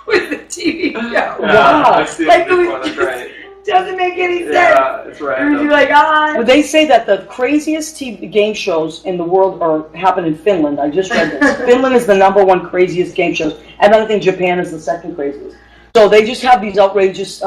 with the TV show. Wow, like it doesn't make any sense. Yeah, it's right. We'd be like, Well, they say that the craziest TV game shows in the world happen in Finland. I just read this. Finland is the #1 craziest game shows, and I think Japan is the second craziest. So they just have these outrageous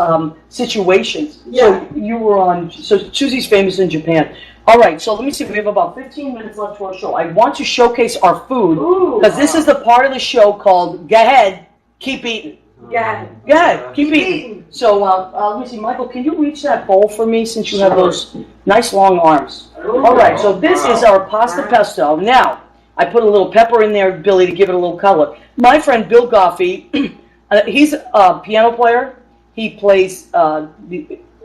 situations. Yeah. So you were on. So Susie's famous in Japan. All right, so let me see. We have about 15 minutes left to our show. I want to showcase our food because this is the part of the show called "Go ahead, keep eating." Yeah. Yeah, keep eating. So, let me see, Michael, can you reach that bowl for me since you have those nice long arms? All right, so this is our pasta pesto. Now, I put a little pepper in there, Billy, to give it a little color. My friend Bill Goffey, he's a piano player. He plays,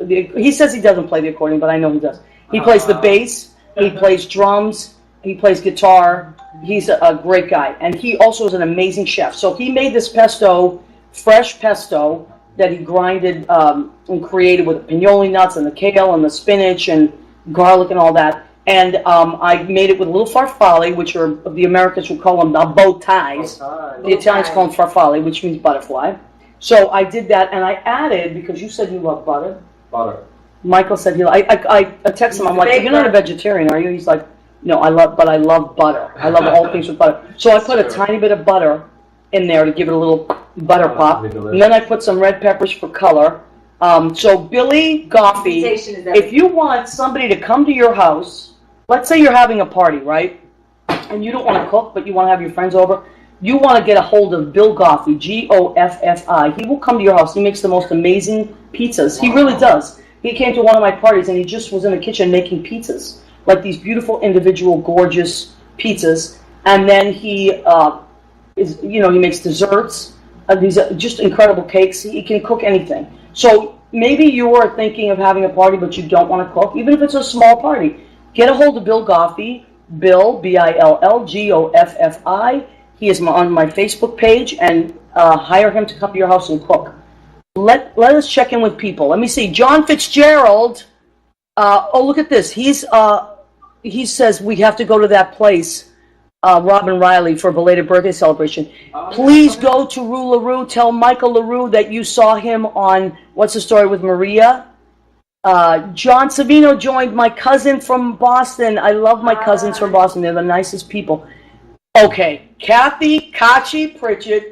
he says he doesn't play the accordion, but I know he does. He plays the bass, he plays drums, he plays guitar. He's a great guy. And he also is an amazing chef. So he made this pesto, fresh pesto, that he grinded and created with pinoli nuts and the kale and the spinach and garlic and all that. And I made it with a little farfalle, which are the Americans would call them the bow ties. The Italians call them farfalle, which means butterfly. So I did that, and I added, because you said you love butter. Butter. Michael said I texted him, I'm like, you're not a vegetarian, are you? He's like, no, I love butter. I love all things with butter. So I put a tiny bit of butter in there to give it a little butter pop. And then I put some red peppers for color. So Billy Goffey, if you want somebody to come to your house, let's say you're having a party, right? And you don't want to cook, but you want to have your friends over. You want to get a hold of Bill Goffey, Goffi. He will come to your house. He makes the most amazing pizzas. He really does. He came to one of my parties, and he just was in the kitchen making pizzas, like these beautiful, individual, gorgeous pizzas. And then he he makes desserts. These are just incredible cakes. He can cook anything. So maybe you are thinking of having a party, but you don't want to cook, even if it's a small party. Get a hold of Bill Goffey, Bill, Billgoffi. He is on my Facebook page, and hire him to come to your house and cook. Let us check in with people. Let me see. John Fitzgerald. Look at this. He says we have to go to that place, Robin Riley, for a belated birthday celebration. Please go to Rue LaRue. Tell Michael LaRue that you saw him on What's the Story with Maria. John Savino joined. My cousin from Boston. I love my cousins from Boston. They're the nicest people. Okay, Kathy Kachi Pritchett.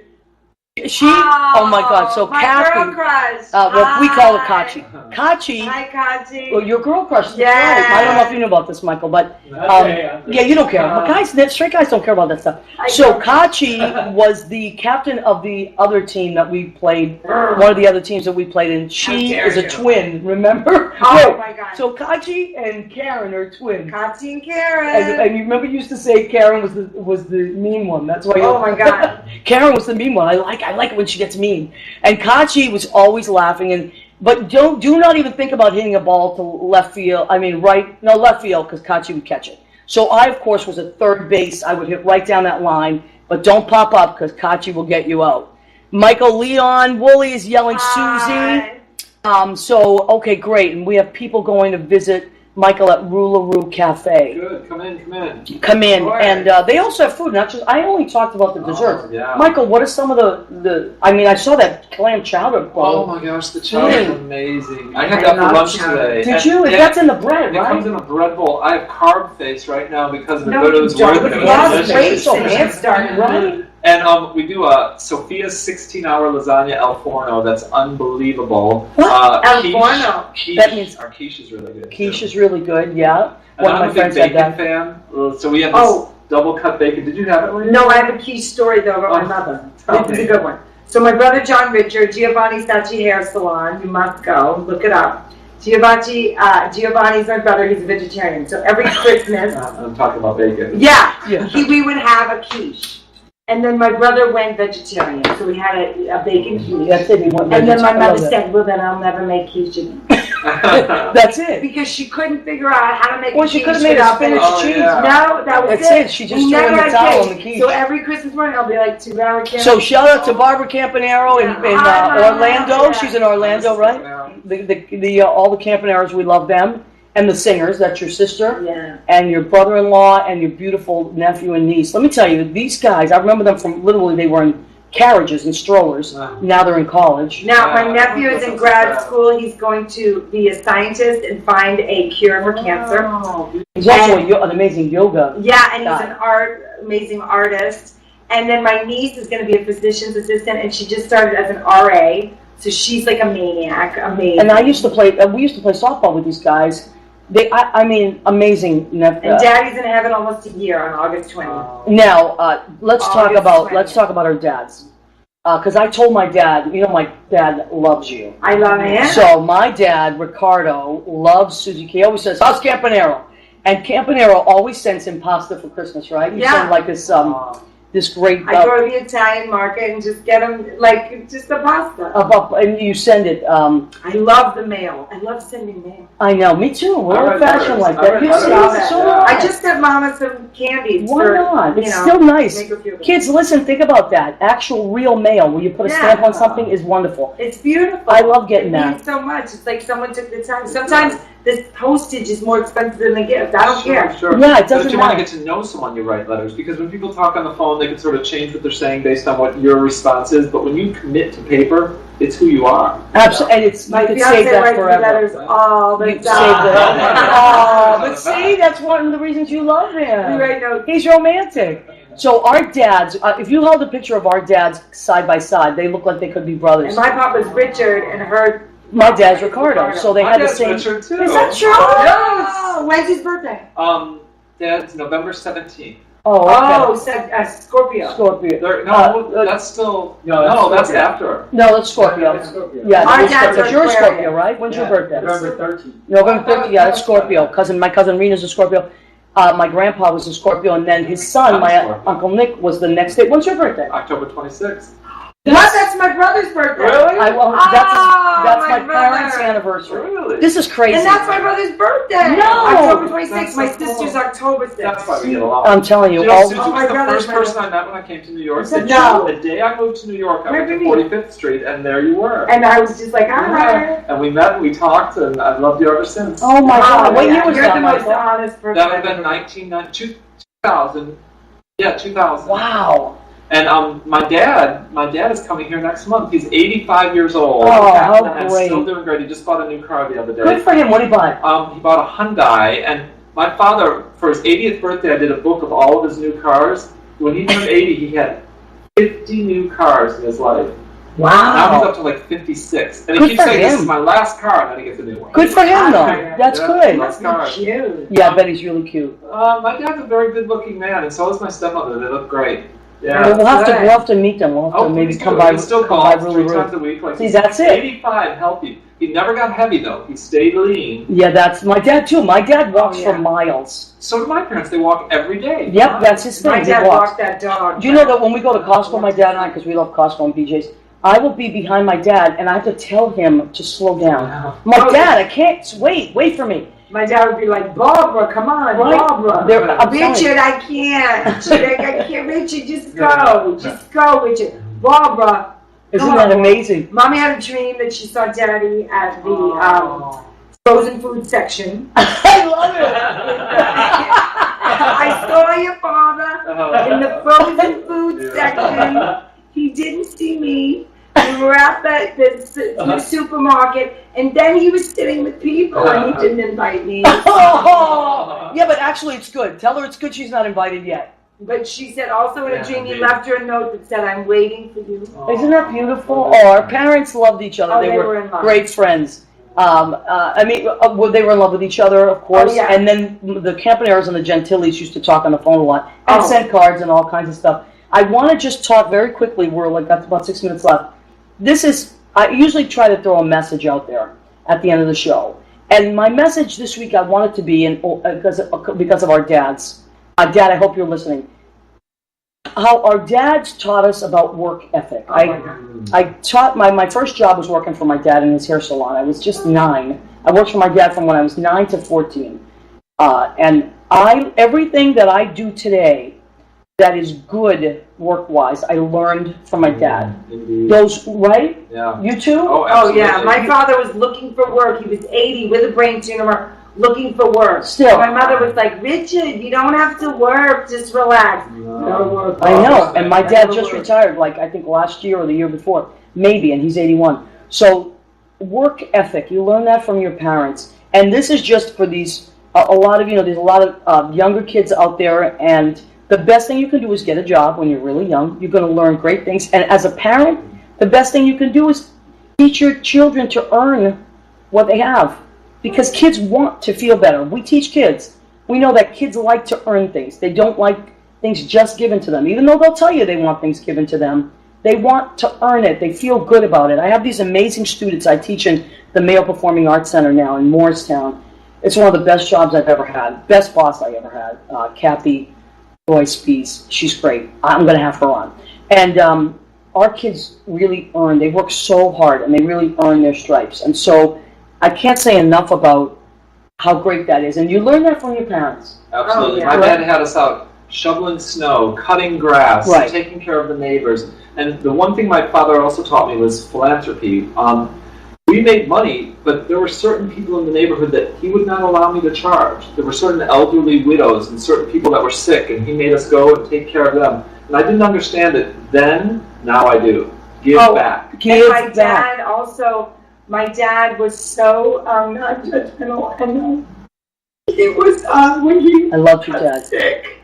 Oh my God! So my Kathy, girl crush. Well, we call her Kachi. Kachi. Hi, Kachi. Well, your girl crush. Yeah. Right. I don't know if you know about this, Michael, but yeah, you don't care. Straight guys don't care about that stuff. So Kachi was the captain of the other team that we played. One of the other teams that we played in. She is a twin. Remember? Oh my God! So Kachi and Karen are twins. Kachi and Karen. And you remember you used to say Karen was the mean one. That's why. Oh my God! Karen was the mean one. I like it when she gets mean. And Kachi was always laughing. But do not even think about hitting a ball to left field. Left field, because Kachi would catch it. So I, of course, was at third base. I would hit right down that line. But don't pop up, because Kachi will get you out. Michael Leon Woolley is yelling Susie. Okay, great. And we have people going to visit Michael at Rue LaRue Cafe. Good, come in. Come in, and they also have food. Not just. I only talked about the desserts. Yeah. Michael, what are some of the? I saw that clam chowder bowl. Oh my gosh, the chowder is amazing. I had that for lunch today. Did you? That's in the bread, right? It comes in a bread bowl. I have carb face right now because of the No, photos you don't. worth it. That's great. So handsome, right? And we do a Sophia's 16-hour lasagna al forno. That's unbelievable. What? Al forno. That means our quiche is really good. Quiche is really good. Yeah. And One of I'm my a big friends had bacon that. fan. So we have this double cut bacon. Did you have it? No, I have a key story though about my mother. It's a good one. So my brother John Richard, Giovanni Sacchi Hair Salon. You must go look it up. Giovanni's my brother. He's a vegetarian. So every Christmas, I'm talking about bacon. yeah. We would have a quiche. And then my brother went vegetarian, so we had a bacon quiche. That's it. And then my mother said, well, then I'll never make quiche again. That's it. Because she couldn't figure out how to make Well, she could have made a spinach cheese. No, that was That's it. She just threw in the towel on the quiche. So every Christmas morning, I'll be like 2 hours. So shout out to Barbara Campanaro in Orlando. Yeah. She's in Orlando, right? All the Campaneros, we love them. And the singers, that's your sister, and your brother-in-law, and your beautiful nephew and niece. Let me tell you, these guys, I remember them from literally, they were in carriages and strollers. Now they're in college. Now, my nephew is in grad school. He's going to be a scientist and find a cure for cancer. He's also an amazing yoga. Yeah, and he's an amazing artist. And then my niece is going to be a physician's assistant, and she just started as an RA. So she's like a maniac, amazing. And we used to play softball with these guys. Amazing. And Daddy's in heaven almost a year on August 20th. Now, let's talk about our dads. because I told my dad, my dad loves you. I love him. So my dad, Ricardo, loves Susie. He always says, "How's Campanero?" And Campanero always sends him pasta for Christmas, right? He sent like this great. I go to the Italian market and just get them just the pasta. And you send it. I love the mail. I love sending mail. I know, me too. We're old-fashioned like that. I just got Mama some candy. Why not? It's still nice. Kids, listen, think about that. Actual real mail where you put a stamp on something is wonderful. It's beautiful. I love getting that. It means so much. It's like someone took the time. Sometimes the postage is more expensive than the gift. I don't care. Sure. Yeah, it doesn't But if you want to matter. get to know someone, you write letters. Because when people talk on the phone, they can sort of change what they're saying based on what your response is. But when you commit to paper, it's who you are. Absolutely, and it's My you could fiance save that writes me forever. letters all the You time. could save that. But see, that's one of the reasons you love him. We write notes. He's romantic. So our dads, if you held a picture of our dads side by side, they look like they could be brothers. And my papa's Richard, and her. My dad's Ricardo, so they My had the dad's same. Richard, too. Is that true? Yes. Oh, when's his birthday? Dad's November 17th. Oh, Scorpio. Scorpio. That's still that's after. No, that's Scorpio. Yeah, Our that's dad's Scorpio. You're a Aquarius. Scorpio, right? When's your birthday? November 13th. November 30th. Yeah, that's Scorpio. My cousin Rena's a Scorpio. My grandpa was a Scorpio, and then his son, my Uncle Nick, was the next day. When's your birthday? October 26th. What? That's my brother's birthday. Really? That's my parents' anniversary. Really? This is crazy. And that's my brother's birthday. No. October 26th. My sister's October 6th. That's why we get along. I'm telling you, Susie all was the first person I met when I came to New York. No. The day I moved to New York, I Where went to did we- 45th Street, and there you were. And I was just like, all right. And we met, we talked, and I've loved you ever since. Oh my God! What year was You're that, the most Michael? honest person. That would have been 2000. Yeah, 2000. Wow. And my dad is coming here next month. He's 85 years old. Oh, how and great. still doing great. He just bought a new car the other day. Good for him. What did he buy? He bought a Hyundai, and my father, for his 80th birthday, I did a book of all of his new cars. When he turned 80, he had 50 new cars in his life. Wow. Now he's up to like 56. And he Good keeps for saying, this him. is my last car, and then he gets a new one. Good for him, though. That's Yeah, good. last car. Cute. Yeah, I bet he's really cute. My dad's a very good-looking man, and so is my stepmother. They look great. Yeah. We'll have to meet them. We'll have to maybe please come do. by. He still come by calls really 3 times a rude. week. Like See, he's that's it. 85, healthy. He never got heavy, though. He stayed lean. Yeah, that's my dad too. My dad walks for miles. So do my parents. They walk every day. Yep, that's his thing. My He dad walks. walked that dog. Do you know that when we go to Costco, my dad and I, because we love Costco and BJ's, I will be behind my dad, and I have to tell him to slow down. My dad, I can't wait for me. My dad would be like, Barbara, come on, Right? Barbara. I'm telling you. Richard, I can't. I can't. Richard, just go. Just go, Richard. Barbara. Isn't come that on. amazing? Mommy had a dream that she saw Daddy at the frozen food section. I love it. I saw your father in the frozen food section. He didn't see me. We were at the supermarket, and then he was sitting with people, and he didn't invite me. Oh, yeah, but actually it's good. Tell her it's good she's not invited yet. But she said also in a dream he left her a note that said, I'm waiting for you. Isn't that beautiful? Oh, our parents loved each other. Oh, they they were were in love. great friends. They were in love with each other, of course. Oh, yeah. And then the Campaneros and the Gentiles used to talk on the phone a lot and send cards and all kinds of stuff. I want to just talk very quickly. We're got about 6 minutes left. I usually try to throw a message out there at the end of the show. And my message this week, I want it to be because of our dads. Dad, I hope you're listening. How our dads taught us about work ethic. I taught my first job was working for my dad in his hair salon. I was just 9. I worked for my dad from when I was 9 to 14. And everything that I do today that is good work-wise, I learned from my dad. Indeed. Those, right? Yeah. You too? Oh, yeah. My father was looking for work. He was 80 with a brain tumor, looking for work. Still. My mother was like, Richard, you don't have to work. Just relax. No work. I know. And my dad just retired, I think last year or the year before. Maybe, and he's 81. So, work ethic, you learn that from your parents. And this is just for these, a lot of, there's a lot of younger kids out there, and the best thing you can do is get a job when you're really young. You're going to learn great things. And as a parent, the best thing you can do is teach your children to earn what they have. Because kids want to feel better. We teach kids. We know that kids like to earn things. They don't like things just given to them. Even though they'll tell you they want things given to them, They want to earn it. They feel good about it. I have these amazing students I teach in the Male Performing Arts Center now in Morristown. It's one of the best jobs I've ever had. Best boss I ever had. Kathy Joyce-Spees. She's great. I'm going to have her on. And our kids really earn. They work so hard, and they really earn their stripes. And so I can't say enough about how great that is. And you learn that from your parents. Absolutely. Oh, yeah. My dad had us out shoveling snow, cutting grass, Right. taking care of the neighbors. And the one thing my father also taught me was philanthropy. We made money, but there were certain people in the neighborhood that he would not allow me to charge. There were certain elderly widows and certain people that were sick, and he made us go and take care of them. And I didn't understand it then. Now I do. Give back. Give And my back. dad also, my dad was so non-judgmental, and it was when he I love your got dad. sick.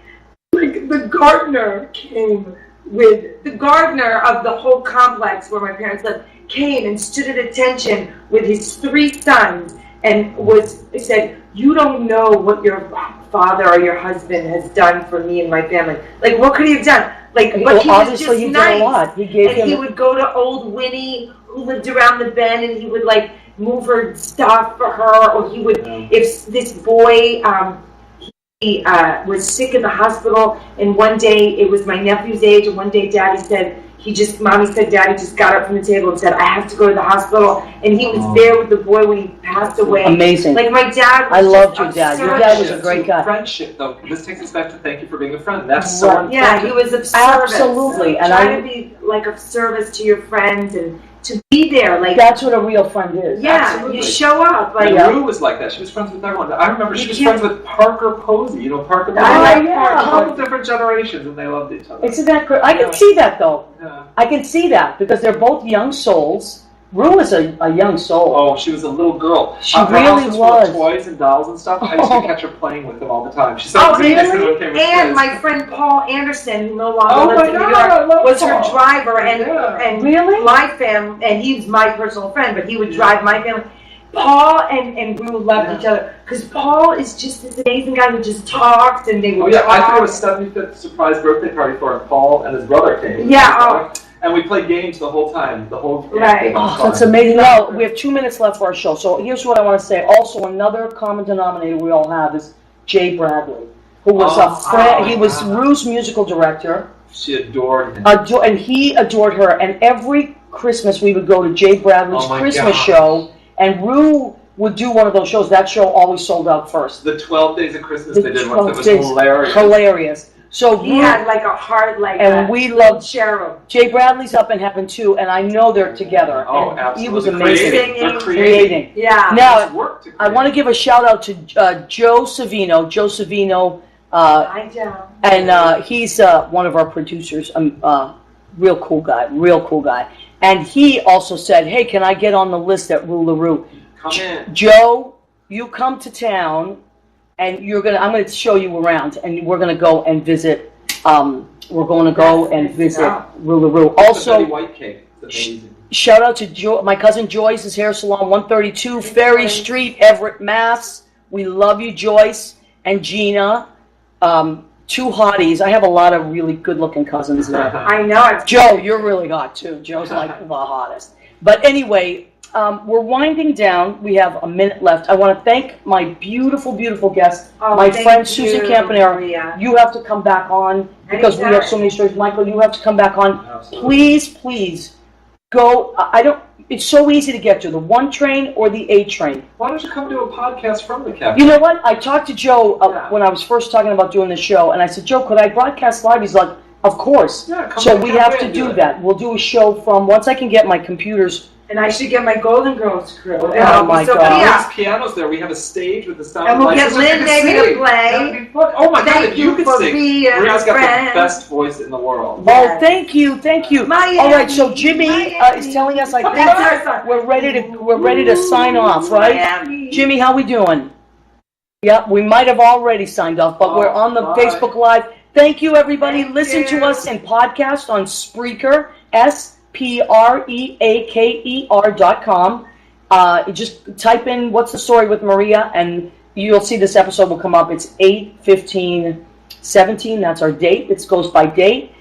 Like the gardener came with the gardener of the whole complex where my parents lived came and stood at attention with his 3 sons and said, "You don't know what your father or your husband has done for me and my family. Like, what could he have done? Like, but he was Obviously, just he did nice." a lot. He gave And him he would go to old Winnie, who lived around the bend, and he would like move her stuff for her, or he would, if this boy, he was sick in the hospital, and one day, it was my nephew's age, and one day Daddy said, Mommy said Daddy just got up from the table and said, "I have to go to the hospital," and he was there with the boy when he passed away. Amazing. Like, my dad was I loved just your dad. Your absurd. dad was a great guy. Friendship, though. This takes us back to thank you for being a friend. That's so important. Yeah, he was of service. Absolutely. And Try to be like of service to your friends and to be there. Like, that's what a real friend is. yeah, Absolutely. you show up. Like, And Rue was like that. She was friends with everyone. I remember she was friends with Parker Posey. You know, Parker Posey. yeah. A couple different generations, and they loved each other. Isn't that great? I can see that, though. Yeah. I can see that because they're both young souls. Rue is a young soul. Oh, she was a little girl. She Her really house full of was. toys and dolls and stuff. I used to catch her playing with them all the time. She said, oh, "Really?" really? And my friend Paul Anderson, who no longer Oh lives my in New God, I York, love was Paul. her driver, and Really? my family, and he was my personal friend, but he would drive my family. Paul and Rue loved each other because Paul is just this amazing guy who just talks, and they would Oh yeah, I threw a talk. 75th surprise birthday party for him. Paul and his brother came. Yeah, And we played games the whole time. The whole game. Right. Oh, that's amazing. Well, we have 2 minutes left for our show. So here's what I want to say. Also, another common denominator we all have is Jay Bradley, who was a friend. He was Rue's musical director. She adored him. And he adored her. And every Christmas we would go to Jay Bradley's Oh my Christmas gosh. show, and Rue would do one of those shows. That show always sold out first. The 12 Days of Christmas The they did 12 once. It was days. hilarious. Hilarious. So He Rue, had like a heart like and a we loved cherub. Jay Bradley's Up in Heaven too, and I know they're together. Oh, and absolutely. He was amazing. They're Creating. Yeah. Now, Work to I want to give a shout out to Joe Savino. Joe Savino, Hi, Joe. and he's one of our producers. Real cool guy. And he also said, "Hey, can I get on the list at Rue LaRue?" Come in. Joe, you come to town, and I'm gonna show you around, and we're gonna go and visit. We're going to go and visit Rue LaRue. Also, Betty White cake. It's amazing. shout out to my cousin Joyce's Hair Salon, 132 Ferry Street, Everett, Mass. We love you, Joyce and Gina. 2 hotties. I have a lot of really good-looking cousins there. I know. Joe, you're really hot too. Joe's like the hottest. But anyway, we're winding down. We have a minute left. I want to thank my beautiful, beautiful guest, my thank friend Susan you, Campanera. Maria. You have to come back on because we have so many stories. Michael, you have to come back on. Absolutely. Please go. It's so easy to get to the 1 train or the 8 train. Why don't you come do a podcast from the cafe? You know what? I talked to Joe when I was first talking about doing the show, and I said, "Joe, could I broadcast live?" He's like, "Of course." Yeah, come So to we the have cafe to and do it. that. We'll do a show from once I can get my computers. And I should get my Golden Girls crew. And Oh I'll be my so God. yeah. There's pianos there. We have a stage with the sound. And we'll lights. get So you Lynn can maybe to sing. play. That'd be fun. Oh my God, Thank if you you could for sing. being a Maria's got friend. the best voice in the world. Oh, thank you. Miami, All right, so Jimmy is telling us. I think we're ready to sign off, right? Miami. Jimmy, how we doing? Yeah, we might have already signed off, but we're on the bye. Facebook Live. Thank you, everybody. Thank Listen you. to us in podcast on Spreaker, SPREAKER.com. Just type in "What's the Story with Maria," and you'll see this episode will come up. It's 8/15/17. That's our date. It goes by date.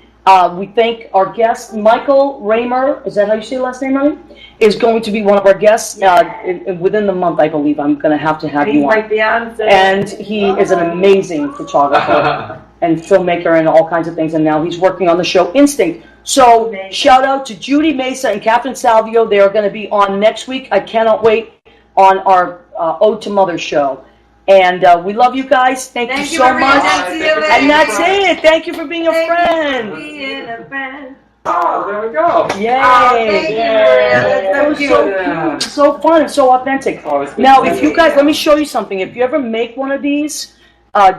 We thank our guest, Michael Raymer. Is that how you say your last name, honey? Is going to be one of our guests within the month, I believe. I'm going to have you He's on. my fiance. And he is an amazing photographer and filmmaker and all kinds of things. And now he's working on the show Instinct. So shout out to Judy Mesa and Captain Salvio. They are going to be on next week. I cannot wait on our Ode to Mother show. And we love you guys. Thank you so much. And that's it. Thank you for being a friend. Oh, there we go. Yay. Thank you, Maria. That was so cute, so fun, and so authentic. Now, if you guys, let me show you something. If you ever make one of these,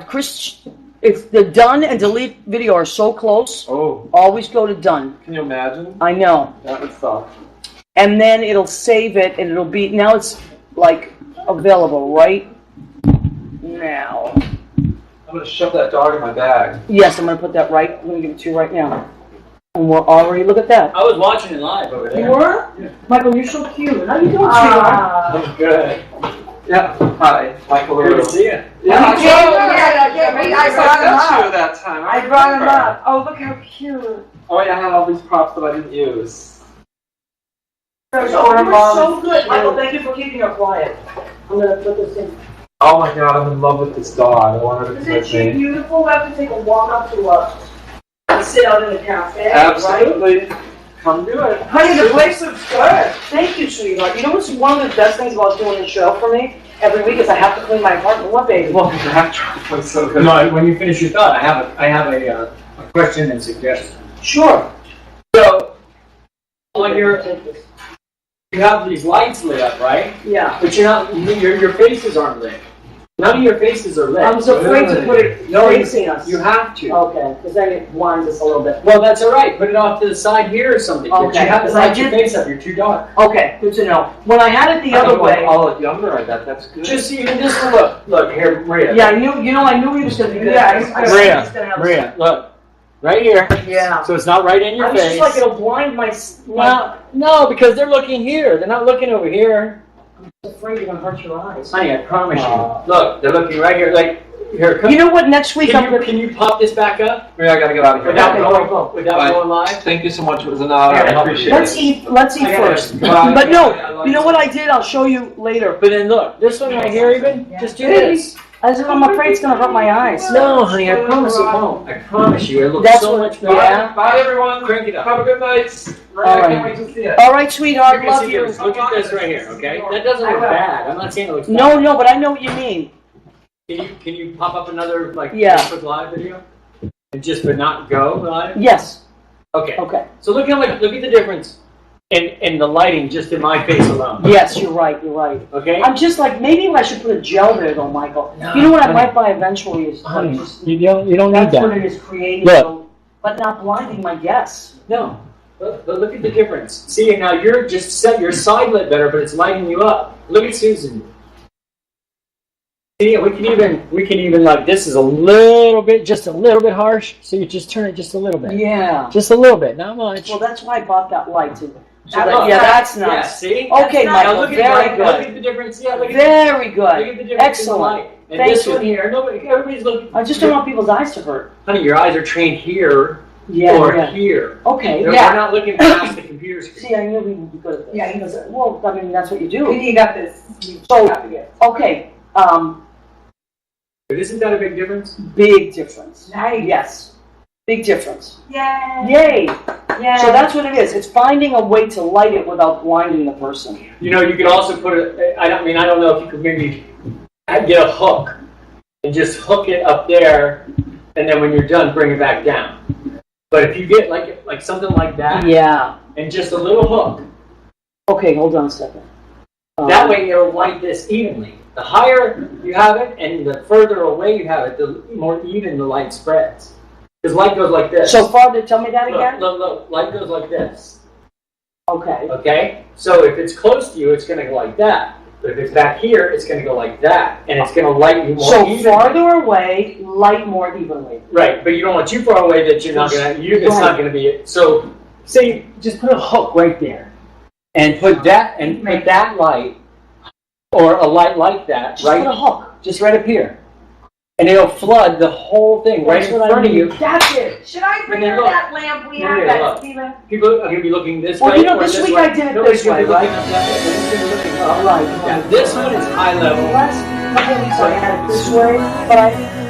Chris, if the done and delete video are so close, always go to done. Can you imagine? I know. That would suck. And then it'll save it, and it'll be, now it's like available right now. I'm going to shove that dog in my bag. Yes, I'm going to put that right, I'm going to give it to you right now. And we're already, look at that. I was watching it live over there. You were? Yeah. Michael, you're so cute. How you doing, I'm good. Yeah. Hi, Michael. Good to see you. Yeah, I brought him up. that time. I brought him up. Oh, look how cute. Oh, yeah, I had all these props that I didn't use. You're so good. Michael, thank you for keeping her quiet. I'm going to put this in. Oh my God, I'm in love with this dog. I want her to Isn't be she beautiful? We have to take a walk up to us. Sit out in the cafe. Absolutely. Right? Come do it. Honey, the place looks good. Thank you, sweetheart. You know what's one of the best things about doing the show for me? Every week is I have to clean my apartment. What, baby? Well, that looks so good. No, when you finish your thought, I have a question and suggestion. Sure. So, on your, you have these lights lit up, right? Yeah. But you're not, your faces aren't lit. None of your faces are lit. I was afraid to put it facing us. You have to. Okay, because then it blinds us a little bit. Well, that's all right. Put it off to the side here or something. Okay. But you have to light your face up. You're too dark. Okay, good to know. When I had it the other way, I'll look younger at that. That's good. Just even just look here, Maria. Yeah, I knew he was going to be good. Yeah, Maria, look. Right here. Yeah. So it's not right in your I was face. just like, it'll blind my... No, because they're looking here. They're not looking over here. I'm afraid you're going to hurt your eyes. Honey, I promise you. Look, they're looking right here. Like, here, come. You know what, next week Can you pop this back up? Yeah, I got to get out of here. Without going live? Thank you so much. It was an honor. I appreciate it. Let's eat first. But no, you know what I did? I'll show you later. But then look, this one right here even, just do this. I'm afraid it's going to hurt my eyes. No, honey, I promise it won't. I promise you. It looks That's so what, much better. Yeah. Bye, everyone. Crank it up. Have a good night. All right. Can't wait to see it. All right, sweetheart. You can Love see you. this. Look at this right here, okay? That doesn't look bad. I'm not saying it looks bad. No, but I know what you mean. Can you pop up another Yeah. Facebook Live video? And just but not go live? Yes. Okay. Okay. So look at the difference in the lighting just in my face alone. Yes, you're right. Okay? I'm just like, maybe I should put a gel there though, Michael. No, you know what I might buy eventually is you don't need that's that. what it is, creating, but not blinding my guests. No. But look at the difference. See, now you're just set your side lit better, but it's lighting you up. Look at Susan. See, we can even like this is just a little bit harsh. So you just turn it just a little bit. Yeah. Just a little bit, not much. Well, that's why I bought that light too. So That's nice. Yeah, see? Okay, Michael, now look very at good. Look at the difference. Yeah, very good. Look at the difference Excellent. in the light. And Thank this you. one here, everybody's looking. I just don't want people's eyes to hurt. Honey, your eyes are trained here here. Okay. We're not looking past the computer screen. See, I knew we would be good at this. Yeah, he does it. Well, I mean, that's what you do. You got this. So, okay. But isn't that a big difference? Big difference. Nice. Yes. Big difference. Yay. Yay. Yeah. So that's what it is. It's finding a way to light it without blinding the person. You know, you could also put it. I don't know if you could maybe get a hook and just hook it up there, and then when you're done, bring it back down. But if you get like something like that, and just a little hook. Okay, hold on a second. That way it'll light this evenly. The higher you have it, and the further away you have it, the more even the light spreads. Because light goes like this. So Father, tell me that again? Look. Light goes like this. Okay. Okay? So if it's close to you, it's going to go like that. But if it's back here, it's going to go like that. And it's going to light you more evenly. So farther away, light more evenly. Right, but you don't want too far away that you're not going to, it's not going to be it. So say, just put a hook right there. And put that light, or a light like that, Just put a hook. just right up here. and it'll flood the whole thing right in front of you. That's it. Should I bring And then her look. that lamp we Yeah, have, yeah, that look. Stephen? People are going to be looking this Well, way. you know, or this week way. I did it Nobody's this way, gonna be looking right? up that way. Nobody's gonna be looking up. All right. Yeah, this one is high level. Last couple of weeks I had it this way, but I